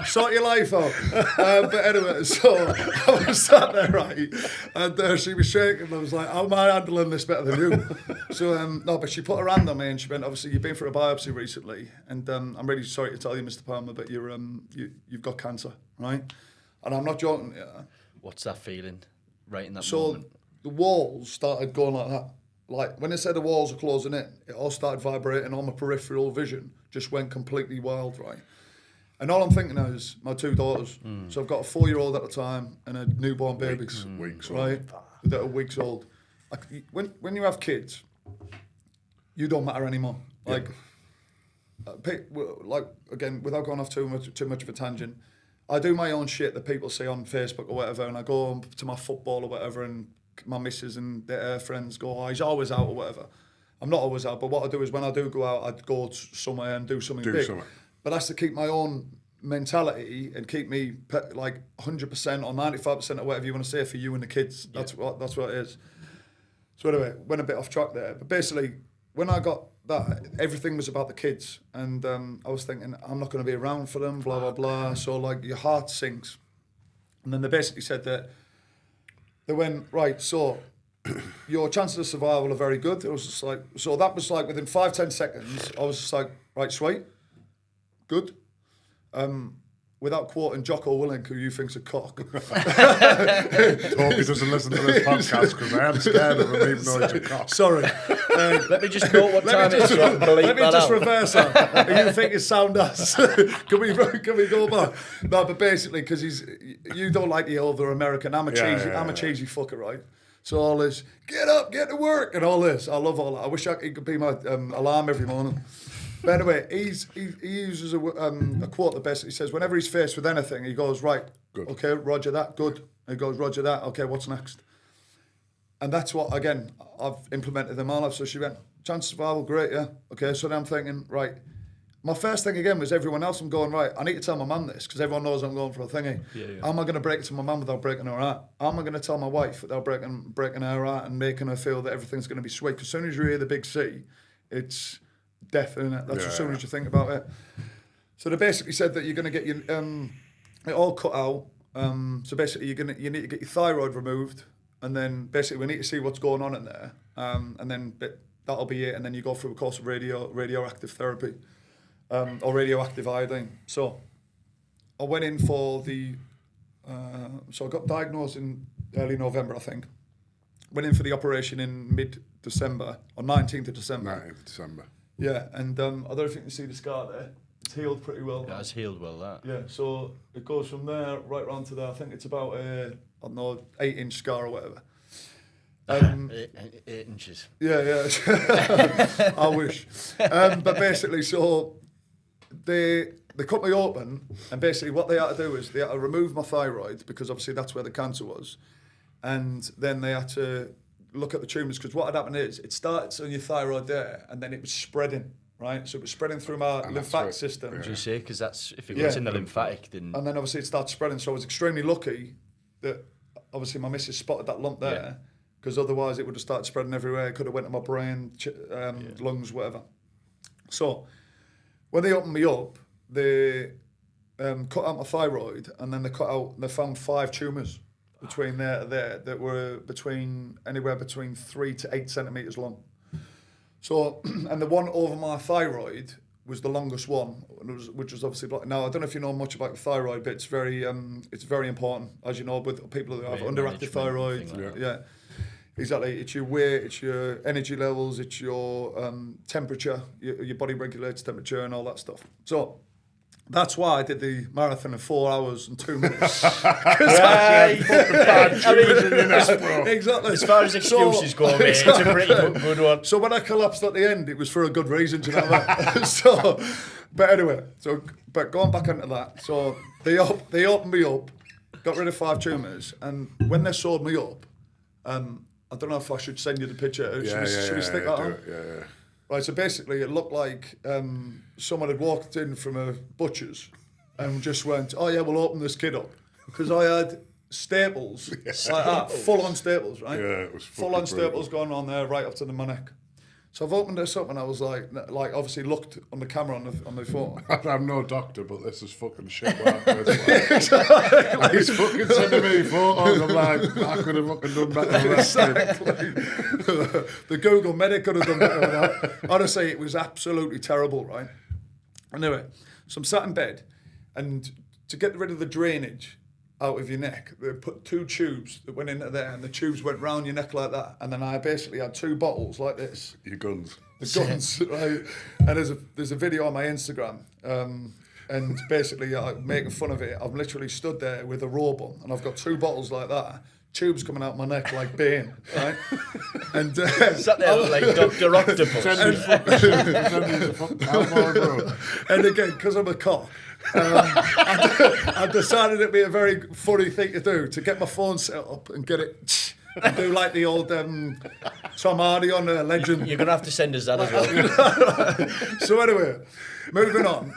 Sort your life out. But anyway, so I was sat there, right, and she was shaking, and I was like, how am I handling this better than you? So, no, but she put her hand on me, and she went, obviously, you've been for a biopsy recently, and I'm really sorry to tell you, Mr. Palmer, but you've got cancer, right? And I'm not joking. Yeah. What's that feeling right in that So moment? the walls started going like that. Like, when they said the walls are closing in, it all started vibrating on my peripheral vision, just went completely wild, right? And all I'm thinking now is my 2 daughters. So I've got a 4-year-old at the time and a newborn baby. Weeks right? That are weeks old. Like, when you have kids, you don't matter anymore. Like, like, again, without going off too much of a tangent, I do my own shit that people see on Facebook or whatever, and I go to my football or whatever, and my missus and their friends go, oh, he's always out or whatever. I'm not always out, but what I do is when I do go out, I'd go somewhere and do something big. But that's to keep my own mentality and keep me like 100% or 95% or whatever you want to say for you and the kids. That's what it is. So anyway, went a bit off track there. But basically, when I got that, everything was about the kids. And I was thinking, I'm not going to be around for them, blah, blah, blah. So like your heart sinks. And then they basically said that, they went, right, so your chances of survival are very good. It was just like, so that was like within 5-10 seconds, I was just like, right, sweet, good. Without quoting Jocko Willink, who you think's a cock. Hope he doesn't listen to this podcast because I am scared of him even though he's a cock. Sorry. Let me just know what time it is. Let me just reverse that. You think it's sound us? Can we go back? No, but basically, because you don't like the older American. I'm a cheesy fucker, right? So all this, get up, get to work, and all this. I love all that. I wish he could be my alarm every morning. But anyway, he uses a quote that basically says, whenever he's faced with anything, he goes, right, good. Okay, roger that, good. And he goes, roger that, okay, what's next? And that's what, again, I've implemented in my life. So she went, chance of survival, great, yeah. Okay, so then I'm thinking, right, my first thing again was everyone else. I'm going, right, I need to tell my mum this because everyone knows I'm going for a thingy. How am I going to break it to my mum without breaking her heart? How am I going to tell my wife without breaking her heart and making her feel that everything's going to be sweet? Because as soon as you hear the big C, it's death, isn't it? That's as soon as you think about it. So they basically said that you're going to get your it all cut out. So basically you need to get your thyroid removed, and then basically we need to see what's going on in there, and then that'll be it. And then you go through a course of radioactive therapy, or radioactive iodine. So I went in for so I got diagnosed in early November, I think. Went in for the operation in mid-December, or 19th of December. 19th of December. Yeah, and I don't know if you can see the scar there. It's healed pretty well. Yeah, it's healed well, that. Yeah, so it goes from there right round to there. I think it's about I don't know, 8-inch scar or whatever. 8 inches. Yeah. I wish. But basically, so they cut me open, and basically what they had to do is they had to remove my thyroid, because obviously that's where the cancer was. And then they had to look at the tumours, because what had happened is it starts on your thyroid there, and then it was spreading, right? So it was spreading through my lymphatic system. As you say, because that's if it goes in the lymphatic, then... And then obviously it starts spreading. So I was extremely lucky that obviously my missus spotted that lump there, because otherwise it would have started spreading everywhere. It could have went to my brain, lungs, whatever. So when they opened me up, they cut out my thyroid, and then they found 5 tumours between there that were anywhere between 3 to 8 centimetres long. So, and the one over my thyroid was the longest one, which was obviously blocked. Now, I don't know if you know much about the thyroid, but it's very important, as you know, with people who have underactive thyroid. Like exactly. It's your weight, it's your energy levels, it's your temperature, your body regulates temperature and all that stuff. So, that's why I did the marathon in 4 hours and 2 minutes. Exactly. As far as excuses go, mate, it's a pretty good one. So when I collapsed at the end, it was for a good reason, do you know that? But anyway, but going back into that, so they opened me up, got rid of 5 tumours, and when they sewed me up, I don't know if I should send you the picture. Should we stick that on? Yeah. Right, so basically it looked like someone had walked in from a butcher's and just went, oh yeah, we'll open this kid up. Because I had staples, like that, full-on staples, right? Yeah, it was full-on staples going on there right up to my neck. So I've opened this up and I was like obviously looked on the camera on the phone. I'm no doctor, but this is fucking shit. He's fucking sending me photos. I'm like, I could have fucking done better than that. The Google medic could have done better than that. Honestly, it was absolutely terrible, right? Anyway, so I'm sat in bed, and to get rid of the drainage out of your neck, they put 2 tubes that went into there, and the tubes went round your neck like that, and then I basically had 2 bottles like this. Your guns. The guns, right? And there's a video on my Instagram, and basically I'm making fun of it. I've literally stood there with a robe on, and I've got 2 bottles like that, tubes coming out my neck like Bane, right? And sat there like Dr. Octopus. And again, because I'm a cock, I decided it'd be a very funny thing to do, to get my phone set up and get it and do like the old Tom Hardy on Legend. You're gonna have to send us that as well. So anyway, moving on.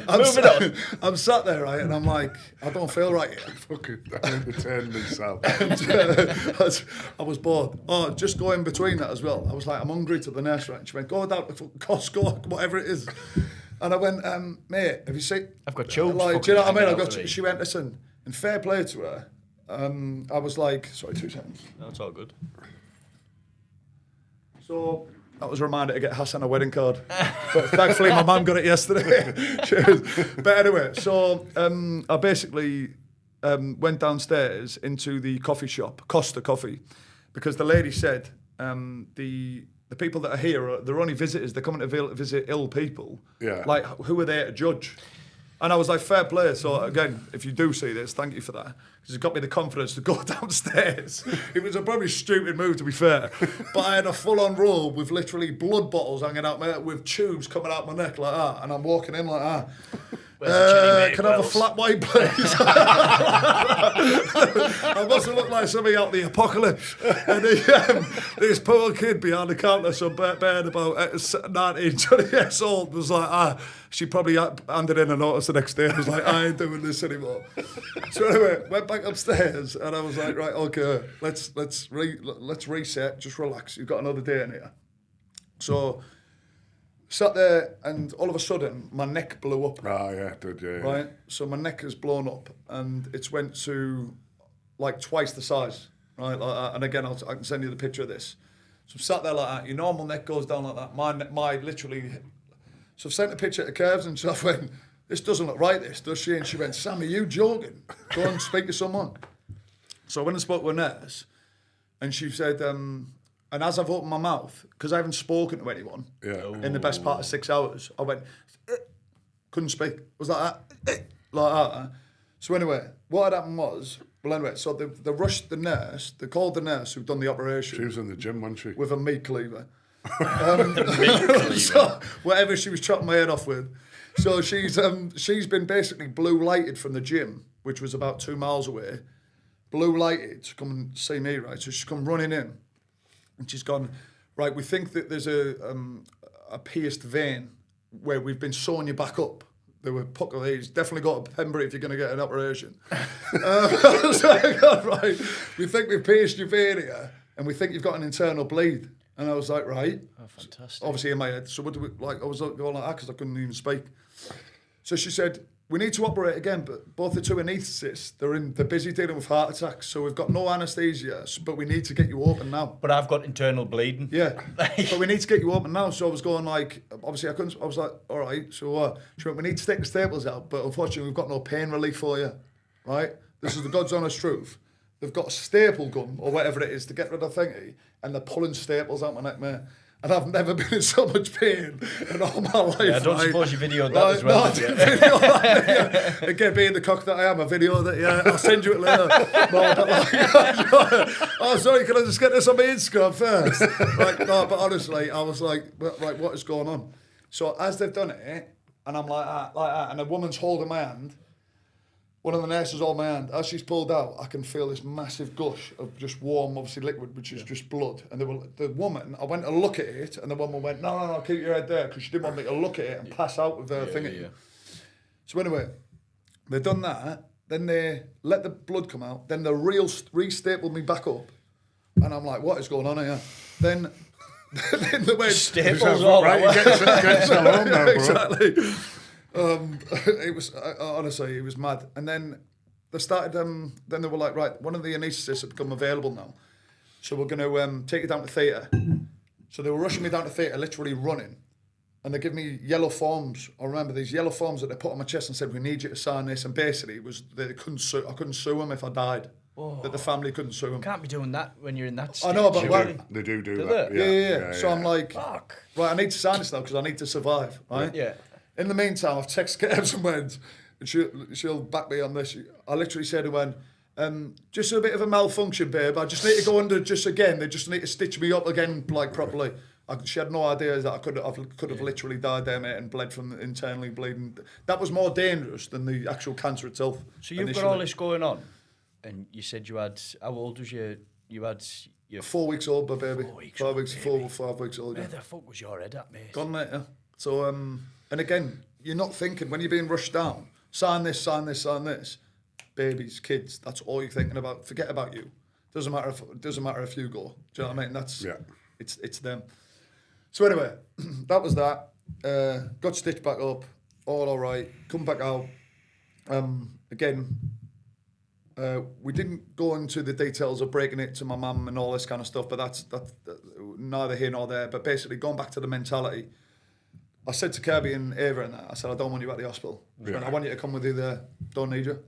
I'm sat there, right, and I'm like, I don't feel right yet. Fucking, I entertained myself. I was bored. Oh, just go in between that as well. I was like, I'm hungry to the nurse, right? And she went, go down to Costco, whatever it is. And I went, mate, have you seen? I've got tubes. Like, do you know what I mean? She went, listen, and fair play to her. I was like, sorry, 2 seconds. No, it's all good. So that was a reminder to get Hassan a wedding card. But thankfully, my mum got it yesterday. Cheers. But anyway, so I basically went downstairs into the coffee shop, Costa Coffee, because the lady said the people that are here, they're only visitors. They're coming to visit ill people. Yeah. Like, who are they to judge? And I was like, fair play. So again, if you do see this, thank you for that. Because it got me the confidence to go downstairs. It was a probably stupid move, to be fair. But I had a full-on robe with literally blood bottles hanging out my, with tubes coming out my neck like that. And I'm walking in like that. Can I have a flat white, please? I must have looked like something out of the apocalypse. And this poor kid behind the counter, some bad about 19, 20 years old, was like, she probably handed in a notice the next day. I was like, I ain't doing this anymore. So anyway, went back upstairs, and I was like, right, okay, let's reset, just relax. You've got another day in here. So sat there, and all of a sudden, my neck blew up. Oh, yeah, did you? Right? So my neck has blown up, and it's went to, like, twice the size, right? Like that. And again, I can send you the picture of this. So I'm sat there like that. Your normal neck goes down like that. My literally... So I've sent a picture to Curves, and she went, this doesn't look right, this, does she? And she went, Sam, are you joking? Go and speak to someone. So I went and spoke to a nurse, and she said... and as I've opened my mouth, because I haven't spoken to anyone in the best part of 6 hours, I went, couldn't speak. It was like that, like that. So anyway, what had happened was, so they rushed the nurse, they called the nurse who'd done the operation. She was in the gym, wasn't she? With a meat cleaver. So whatever she was chopping my head off with. So she's been basically blue lighted from the gym, which was about 2 miles away. Blue lighted to come and see me, right? So she's come running in, and she's gone, right, we think that there's a pierced vein where we've been sewing you back up. They were pucker these. Definitely got a Pembury if you're going to get an operation. So I got, right, we think we've pierced your vein here, and we think you've got an internal bleed. And I was like, right. Oh, fantastic. Obviously in my head. So what do we, like, I was going like that because I couldn't even speak. So she said, we need to operate again, but both the two anaesthetists, they're busy dealing with heart attacks, so we've got no anaesthesia, but we need to get you open now. But I've got internal bleeding. Yeah, but we need to get you open now. So I was going like, obviously I was like, all right, so she went, we need to take the staples out, but unfortunately we've got no pain relief for you, right? This is the God's honest truth. They've got a staple gun or whatever it is to get rid of thingy, and they're pulling staples out my neck, mate. And I've never been in so much pain in all my life. Yeah, I don't suppose you videoed that as well. No, video that, yeah. Again, being the cock that I am, a video that, yeah, I'll send you it later. No, but like, oh, sorry, can I just get this on my Instagram first? Like, no, but honestly, I was like, what is going on? So as they've done it, and I'm like that, and a woman's holding my hand, one of the nurses holding my hand, as she's pulled out, I can feel this massive gush of just warm, obviously liquid, which is just blood. And the woman, I went to look at it, and the woman went, no, keep your head there, because she didn't want me to look at it and pass out with her thing at you. So anyway, they've done that, then they let the blood come out, then they re-stapled me back up, and I'm like, what is going on here? Then they went... Staples all right, right. get some home now, bro. Exactly. It was honestly, it was mad. And then they started. Then they were like, right, one of the anaesthetists have become available now, so we're going to take you down to theatre. So they were rushing me down to theatre, literally running, and they give me yellow forms. I remember these yellow forms that they put on my chest and said, "We need you to sign this." And basically, it was they couldn't sue. I couldn't sue them if I died. Oh. That the family couldn't sue them. Can't be doing that when you're in that stage. I know, but They do Do that. they? yeah. So I'm like, Fuck. right, I need to sign this now because I need to survive, right? Yeah. In the meantime, I've texted Kebs and went, and she'll back me on this. I literally said to her, just a bit of a malfunction, babe. I just need to go under just again. They just need to stitch me up again, like properly. She had no idea that I could have literally died there, mate, and bled from internally bleeding. That was more dangerous than the actual cancer itself. So you've got all this going on, and you said you had, how old was you had your 4 weeks old, my baby. 4 weeks 5 old, weeks, baby. 5 weeks old. Yeah. Where the fuck was your head at, mate? Gone, mate, yeah. So, and again, you're not thinking when you're being rushed down, sign this. Babies, kids, that's all you're thinking about. Forget about you. Doesn't matter if you go. Do you know what I mean? It's them. So anyway, that was that. Got stitched back up, all right. Come back out. Again, we didn't go into the details of breaking it to my mum and all this kind of stuff, but that's neither here nor there. But basically, going back to the mentality, I said to Kirby and Ava and that, I said, I don't want you at the hospital. I want you to come with you there. Don't need you.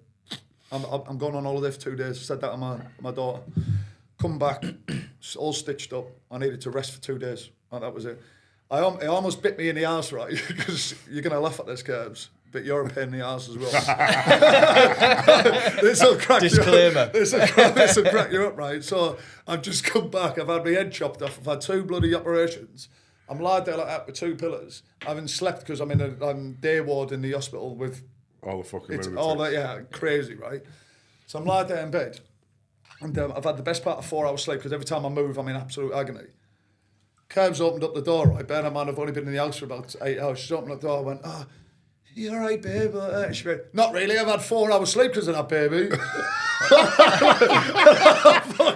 I'm going on holiday for 2 days. I said that to my daughter. Come back, all stitched up. I needed to rest for 2 days. And that was it. It almost bit me in the arse, right? Because you're going to laugh at this, Kerbs, but you're a pain in the arse as well. This will crack Disclaimer. you up. This will crack you up, right? So I've just come back. I've had my head chopped off. I've had 2 bloody operations. I'm lying there like that with 2 pillars. I haven't slept because I'm in a day ward in the hospital with... All the fucking It's lunatics. all that, yeah, crazy, right? So I'm lying there in bed. And I've had the best part of 4 hours sleep because every time I move, I'm in absolute agony. Kerb's opened up the door, right? Bear in mind, I've only been in the house for about 8 hours. She's opened up the door. I went, you all right, babe? She went, not really. I've had 4 hours sleep because of that, baby.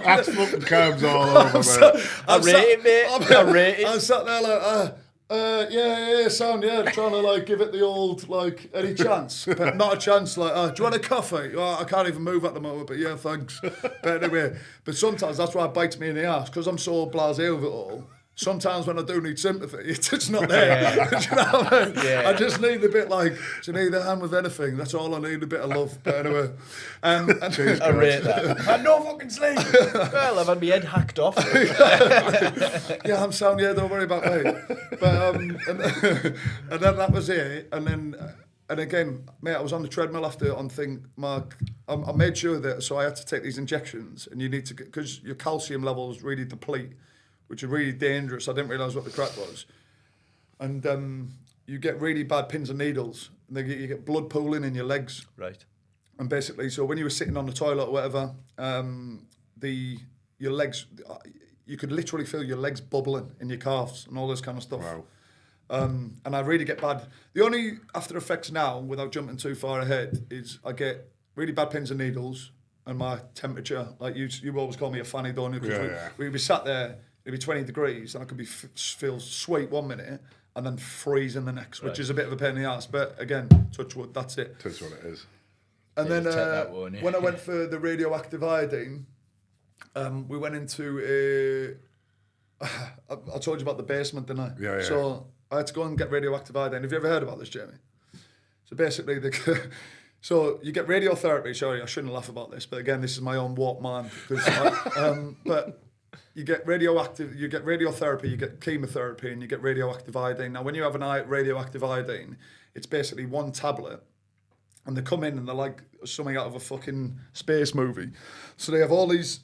That's fucking Kerbs all over, man. I rate it, mate. I rate it. I'm sat there like, yeah, sound, trying to like give it the old, like, any chance, but not a chance, like, do you want a coffee? Well, I can't even move at the moment, but yeah, thanks. But anyway, but sometimes that's why it bites me in the arse, because I'm so blasé with it all. Sometimes when I do need sympathy, it's just not there. Do you know what I mean? Yeah. I just need a bit like, do you need a hand with anything? That's all I need, a bit of love. But anyway. I rate that. I had no fucking sleep. Well, I've had my head hacked off. Yeah, I'm sound, don't worry about me. But, and then that was it. And again, mate, I was on the treadmill after on thing, Mark. I made sure that, so I had to take these injections, and you need to, because your calcium levels really deplete, which are really dangerous. I didn't realise what the crack was. And you get really bad pins and needles. And you get blood pooling in your legs. Right. And basically, so when you were sitting on the toilet or whatever, your legs, you could literally feel your legs bubbling in your calves and all this kind of stuff. Wow. And I really get bad. The only after effects now, without jumping too far ahead, is I get really bad pins and needles, and my temperature, like you always call me a fanny, don't you? Because we'd be sat there, it'd be 20 degrees, and I could be feel sweet 1 minute, and then freezing the next, which is a bit of a pain in the ass. But again, touch wood, that's it. That's what it is. And then one, when I went for the radioactive iodine, we went into I told you about the basement, didn't I? Yeah. So I had to go and get radioactive iodine. Have you ever heard about this, Jamie? So basically, so you get radiotherapy. Sorry, I shouldn't laugh about this, but again, this is my own warped mind. But you get radiotherapy, you get chemotherapy, and you get radioactive iodine. Now, when you have radioactive iodine, it's basically one tablet. And they come in and they're like something out of a fucking space movie. So they have all these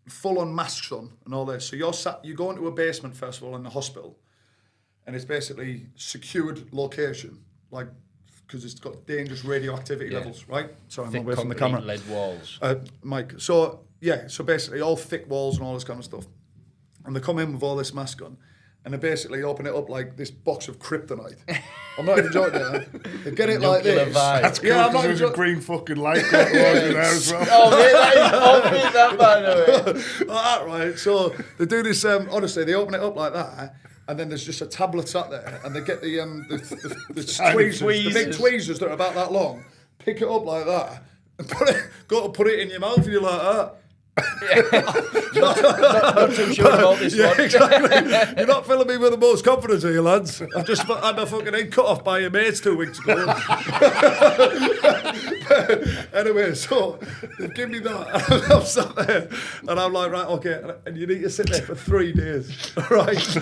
full-on masks on and all this. So you go into a basement, first of all, in the hospital. And it's basically secured location, like, because it's got dangerous radioactivity levels, right? Sorry, I'm away from the camera. Lead walls. Mike. So basically all thick walls and all this kind of stuff. And they come in with all this mask on. And they basically open it up like this box of kryptonite. I'm not even joking. They get it like this. That's cool, I'm not because there's a even green fucking light going on there as well. Oh, mate, that is obvious, that, by the way. Like that, right? So they do this, honestly, they open it up like that, and then there's just a tablet sat there, and they get the tweezers, the big tweezers that are about that long, pick it up like that, and go to put it in your mouth, and you're like that. Not too sure about this one. Exactly. You're not filling me with the most confidence here, lads. I've just had my fucking head cut off by your mates 2 weeks ago. Anyway, so they give me that, and I'm sat there, and I'm like, right, okay, and you need to sit there for 3 days, right?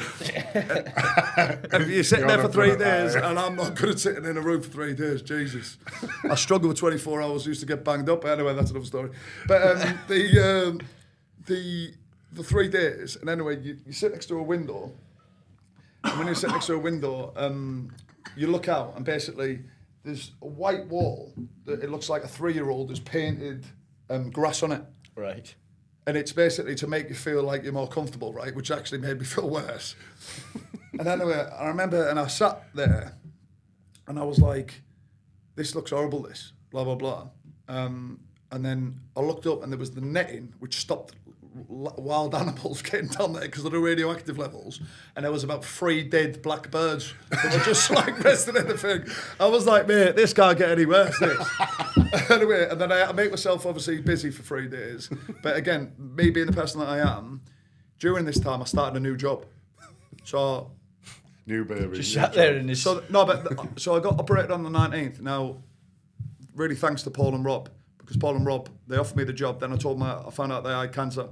If you're sitting there for 3 days, and I'm not good at sitting in a room for 3 days, Jesus. I struggle with 24 hours, used to get banged up. Anyway, that's another story. But the 3 days, and anyway, you sit next to a window, and when you sit next to a window, you look out, and basically there's a white wall that it looks like a 3-year-old has painted grass on it. Right. And it's basically to make you feel like you're more comfortable, right? Which actually made me feel worse. And anyway, I remember, and I sat there, and I was like, this looks horrible, this, blah, blah, blah. And then I looked up, and there was the netting, which stopped wild animals getting down there because of the radioactive levels. And there was about 3 dead black birds that were just like resting in the thing. I was like, mate, this can't get any worse, this. Anyway, and then I make myself obviously busy for 3 days. But again, me being the person that I am, during this time I started a new job. So New baby. Just sat there in this. so I got operated on the 19th. Now, really thanks to Paul and Rob. Because Paul and Rob, they offered me the job. Then I told them I found out they had cancer.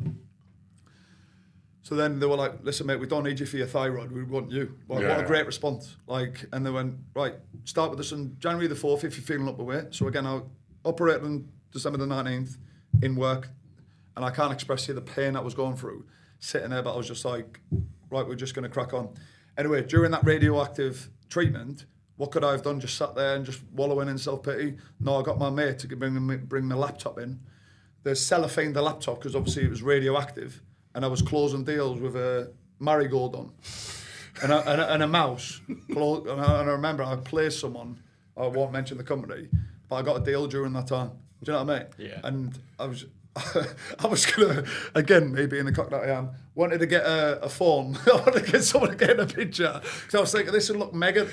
So then they were like, listen, mate, we don't need you for your thyroid. We want you. Like, what a great response. Like, and they went, right, start with us on January the 4th if you're feeling up the way. So again, I operated on December the 19th in work. And I can't express to you the pain I was going through sitting there, but I was just like, right, we're just going to crack on. Anyway, during that radioactive treatment, what could I have done? Just sat there and just wallowing in self-pity? No, I got my mate to bring my laptop in. They cellophaned the laptop because obviously it was radioactive, and I was closing deals with a marigold on and a mouse. And I remember I placed someone, I won't mention the company, but I got a deal during that time. Do you know what I mean? Yeah. And I was gonna, again, me being the cock that I am, wanted to get a phone. I wanted to get someone to get in a picture. So I was thinking, this would look mega.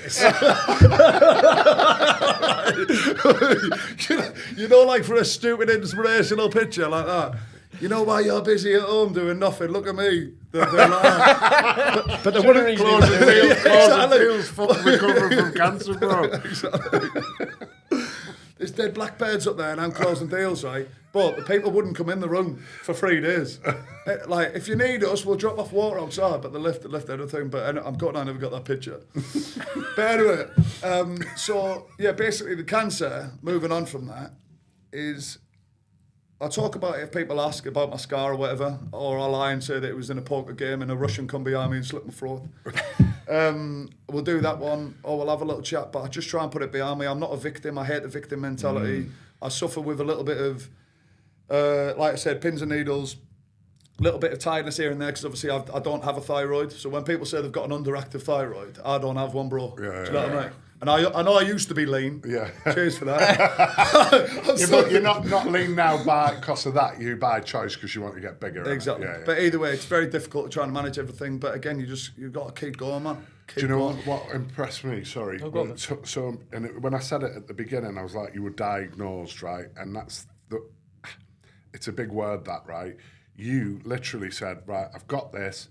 you know, like for a stupid inspirational picture like that. You know why you're busy at home doing nothing? Look at me. They're like that. But they wouldn't Close the deals, fucking recovering from cancer, bro. Exactly. There's dead blackbirds up there and I'm closing deals, right? But the people wouldn't come in the room for 3 days. Like, if you need us, we'll drop off water outside, but they left everything. But I'm gutted I never got that picture. But anyway, so, yeah, basically the cancer, moving on from that, is... I talk about it if people ask about my scar or whatever, or I lie and say that it was in a poker game and a Russian come behind me and slit my throat. We'll do that one, or we'll have a little chat, but I just try and put it behind me. I'm not a victim. I hate the victim mentality. I suffer with a little bit of, like I said, pins and needles, a little bit of tiredness here and there, because obviously I don't have a thyroid. So when people say they've got an underactive thyroid, I don't have one, bro. Do you know what I mean? And I know I used to be lean. Yeah. Cheers for that. But you're not lean now because of that. You by choice because you want to get bigger. Exactly. Yeah. But either way, it's very difficult to try and manage everything. But again, you've got to keep going, man. Do you know what impressed me? Sorry. When I said it at the beginning, I was like, you were diagnosed, right? And it's a big word, that, right? You literally said, right, I've got this.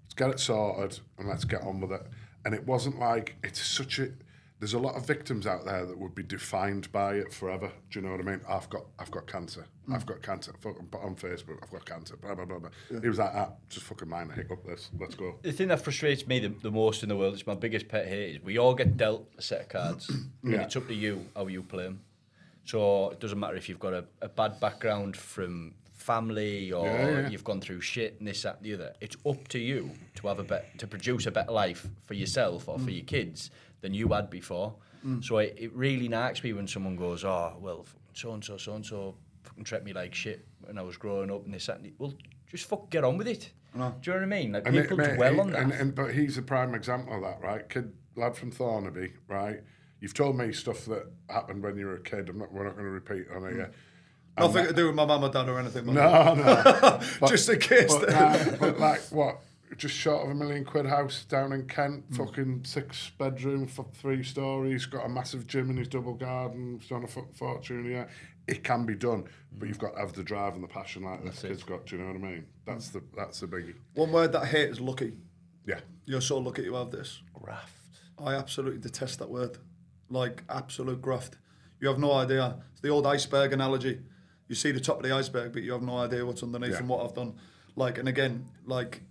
Let's get it sorted and let's get on with it. And it wasn't like there's a lot of victims out there that would be defined by it forever. Do you know what I mean? I've got cancer. I've got cancer. Fucking put on Facebook, I've got cancer. Blah blah blah blah. Yeah. He was like, just fucking mind a hiccup. Let's go. The thing that frustrates me the most in the world, it's my biggest pet hate, is we all get dealt a set of cards. And it's up to you how you play them. So it doesn't matter if you've got a bad background from family or you've gone through shit and this, that, and the other. It's up to you to have to produce a better life for yourself or for your kids than you had before. So it really narks me when someone goes, oh, well, so-and-so fucking treated me like shit when I was growing up and this, that, and the... Well, just fuck get on with it. No. Do you know what I mean? Like, people dwell on that. But he's a prime example of that, right? Lad from Thornaby, right? You've told me stuff that happened when you were a kid. We're not going to repeat on it yet. Nothing to do with my mum or dad or anything. No. Just a case. But like, what? Just short of £1 million house down in Kent, fucking 6 bedroom, 3 stories, got a massive gym in his double garden, he's on a fortune, yeah. It can be done, but you've got to have the drive and the passion like this kid's got, do you know what I mean? That's the biggie. One word that I hate is lucky. Yeah. You're so lucky to have this. Graft. I absolutely detest that word. Like, absolute graft. You have no idea. It's the old iceberg analogy. You see the top of the iceberg, but you have no idea what's underneath and what I've done. Like, and again, like,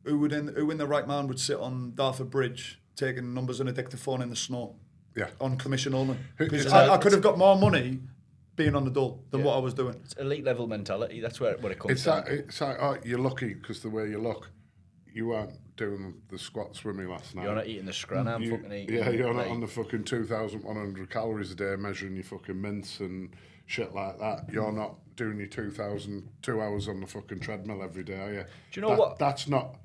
who in the right mind would sit on Dartford Bridge taking numbers on a dictaphone in the snow? Yeah. On commission only. Because I could have got more money being on the dole than what I was doing. It's elite level mentality. That's what it comes down to. It's like, oh, you're lucky because the way you look. You weren't doing the squats with me last night. You're not eating the scran I'm fucking eating. Yeah, you're not on the fucking 2,100 calories a day measuring your fucking mints and shit like that. You're not doing your 2 hours on the fucking treadmill every day, are you? Do you know what? That's not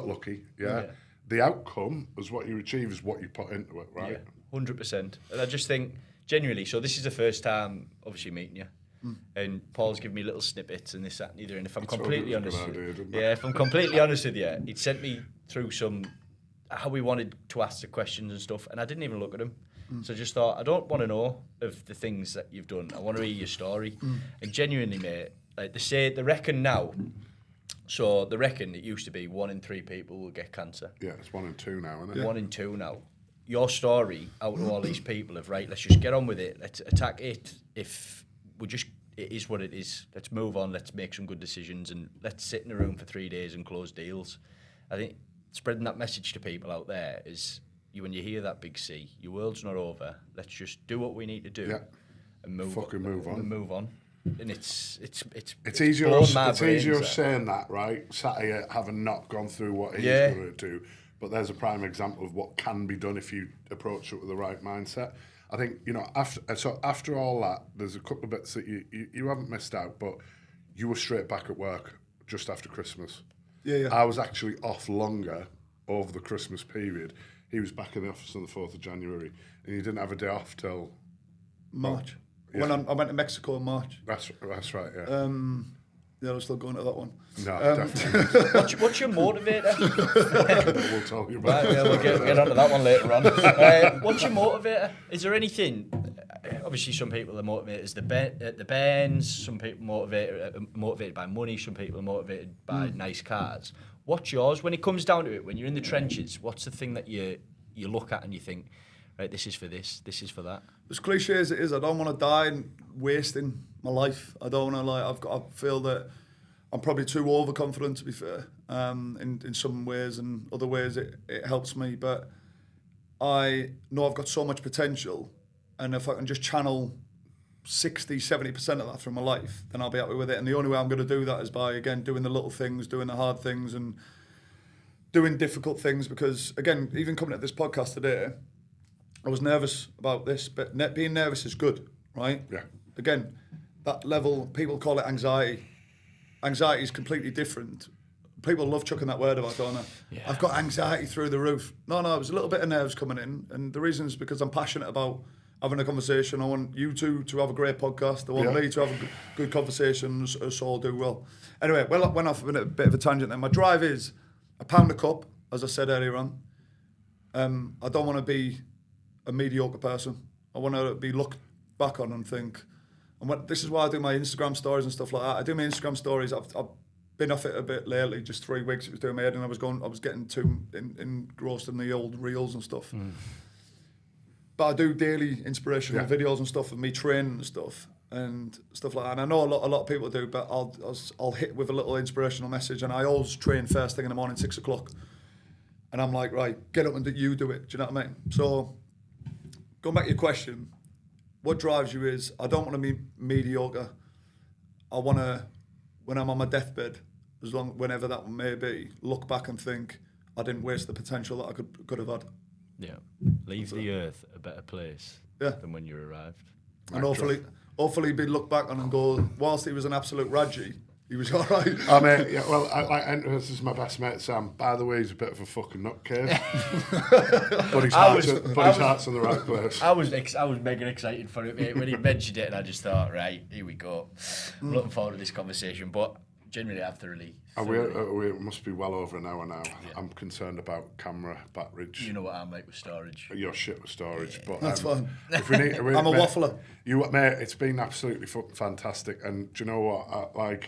lucky, yeah? The outcome is what you achieve is what you put into it, right? Yeah, 100%. And I just think, genuinely, so this is the first time, obviously, meeting you. And Paul's given me little snippets and this, that, and the other. And if I'm completely honest, if I'm completely honest with you, he'd sent me through how we wanted to ask the questions and stuff, and I didn't even look at them. So I just thought, I don't want to know of the things that you've done. I want to hear your story. And genuinely, mate, like they reckon now. So they reckon it used to be 1 in 3 people will get cancer. Yeah, it's 1 in 2 now, isn't it? 1 in 2 now. Your story out of all these people of, right, let's just get on with it. Let's attack it. It is what it is. Let's move on. Let's make some good decisions and let's sit in a room for 3 days and close deals. I think spreading that message to people out there is, when you hear that big C, your world's not over. Let's just do what we need to do and move on. And it's easier saying that, right? Sat here having not gone through what he's going to do. But there's a prime example of what can be done if you approach it with the right mindset. I think, after all that, there's a couple of bits that you haven't missed out, but you were straight back at work just after Christmas. Yeah. I was actually off longer over the Christmas period. He was back in the office on the 4th of January, and he didn't have a day off till March. When I went to Mexico in March. That's right, yeah. I'm still going to that one. No, definitely. What's your motivator? We'll tell you about it. We'll get onto that one later on. What's your motivator? Is there anything? Obviously, some people are motivated as the bands. Some people motivated by money. Some people are motivated by nice cars. What's yours? When it comes down to it, when you're in the trenches, what's the thing that you look at and you think, right, this is for this is for that? As cliche as it is, I don't want to die wasting my life. I don't want to I feel that I'm probably too overconfident, to be fair, in some ways, and other ways it helps me. But I know I've got so much potential, and if I can just channel 60, 70% of that through my life, then I'll be happy with it. And the only way I'm going to do that is by, again, doing the little things, doing the hard things, and doing difficult things because, again, even coming at this podcast today, I was nervous about this, but being nervous is good, right? Yeah. Again, that level, people call it anxiety. Anxiety is completely different. People love chucking that word about, don't they? Yeah. I've got anxiety through the roof. No, it was a little bit of nerves coming in, and the reason is because I'm passionate about having a conversation. I want you two to have a great podcast. I want me to have a good conversation, so I'll do well. Anyway, I went off a bit of a tangent then. My drive is £1 a cup, as I said earlier on. I don't want to be a mediocre person. I want to be looked back on and think, and this is why I do my Instagram stories and stuff like that. I do my Instagram stories. I've been off it a bit lately, just 3 weeks. It was doing my head, and I was getting too engrossed in the old reels and stuff. But I do daily inspirational videos and stuff of me training and stuff like that. And I know a lot of people do, but I'll hit with a little inspirational message. And I always train first thing in the morning, 6 o'clock. And I'm like, right, get up and you do it. Do you know what I mean? So going back to your question, what drives you is I don't want to be mediocre. I want to, when I'm on my deathbed, whenever that may be, look back and think I didn't waste the potential that I could have had. Yeah. Leave the earth a better place than when you arrived. And hopefully be looked back on and go, whilst he was an absolute Raji, he was all right. I mean, yeah, well, this is my best mate, Sam. By the way, he's a bit of a fucking nutcase. But his heart's in the right place. I was mega excited for it, mate, when he mentioned it, and I just thought, right, here we go. I'm looking forward to this conversation, but generally I've thoroughly... We must be well over an hour now. Yeah. I'm concerned about camera battery. You know what I'm like with storage. You're shit with storage, but that's fine. If we need, I'm a waffler. Mate, it's been absolutely fantastic. And do you know what?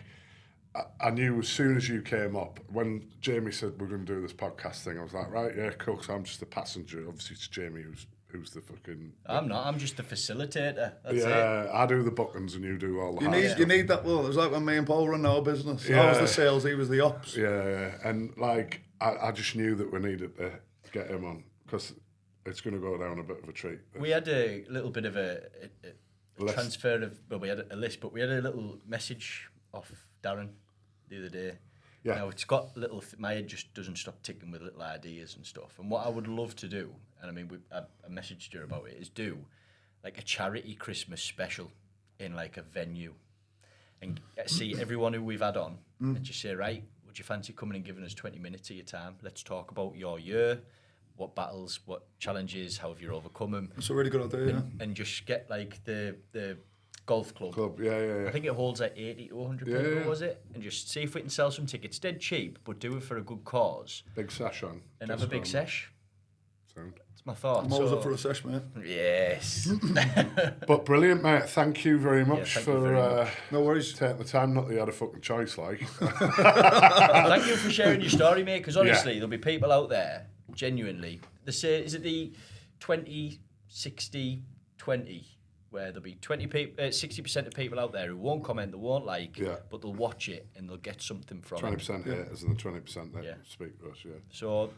I knew as soon as you came up, when Jamie said we're going to do this podcast thing, I was like, right, yeah, cool. So I'm just a passenger. Obviously, it's Jamie who's the fucking... I'm not. I'm just the facilitator. That's it. I do the bookings and you do all the... You need that. Well, it was like when me and Paul run our business. I was the sales, he was the ops. Yeah. And I just knew that we needed to get him on because it's going to go down a bit of a treat. We had a little bit of a transfer of... Well, we had a list, but we had a little message off Darren the other day. Yeah. Now, it's got little... my head just doesn't stop ticking with little ideas and stuff. And what I would love to do, and I mean, I messaged her about it, is do like a charity Christmas special in like a venue and see everyone who we've had on and just say, right, would you fancy coming and giving us 20 minutes of your time? Let's talk about your year, what battles, what challenges, how have you overcome them. That's a really good idea, and just get like the golf club. Yeah. I think it holds like 80 to 100 people, was it? And just see if we can sell some tickets. Dead cheap, but do it for a good cause. Big sesh on. And have a big sesh. Sound. It's my thought. I'm always up for a sesh, mate. Yes. But brilliant, mate. Thank you very much for no worries. Taking the time. Not that you had a fucking choice, like. Thank you for sharing your story, mate, because honestly, there'll be people out there, genuinely, they say, is it the 20, 60, 20? Where there'll be 60% of people out there who won't comment, they won't like, but they'll watch it and they'll get something from 20% haters and the 20% that speak to us, So,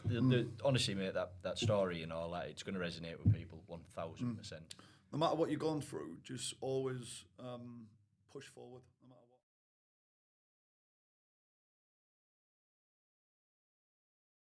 honestly, mate, that story and all that, it's going to resonate with people 1,000%. No matter what you're going through, just always push forward.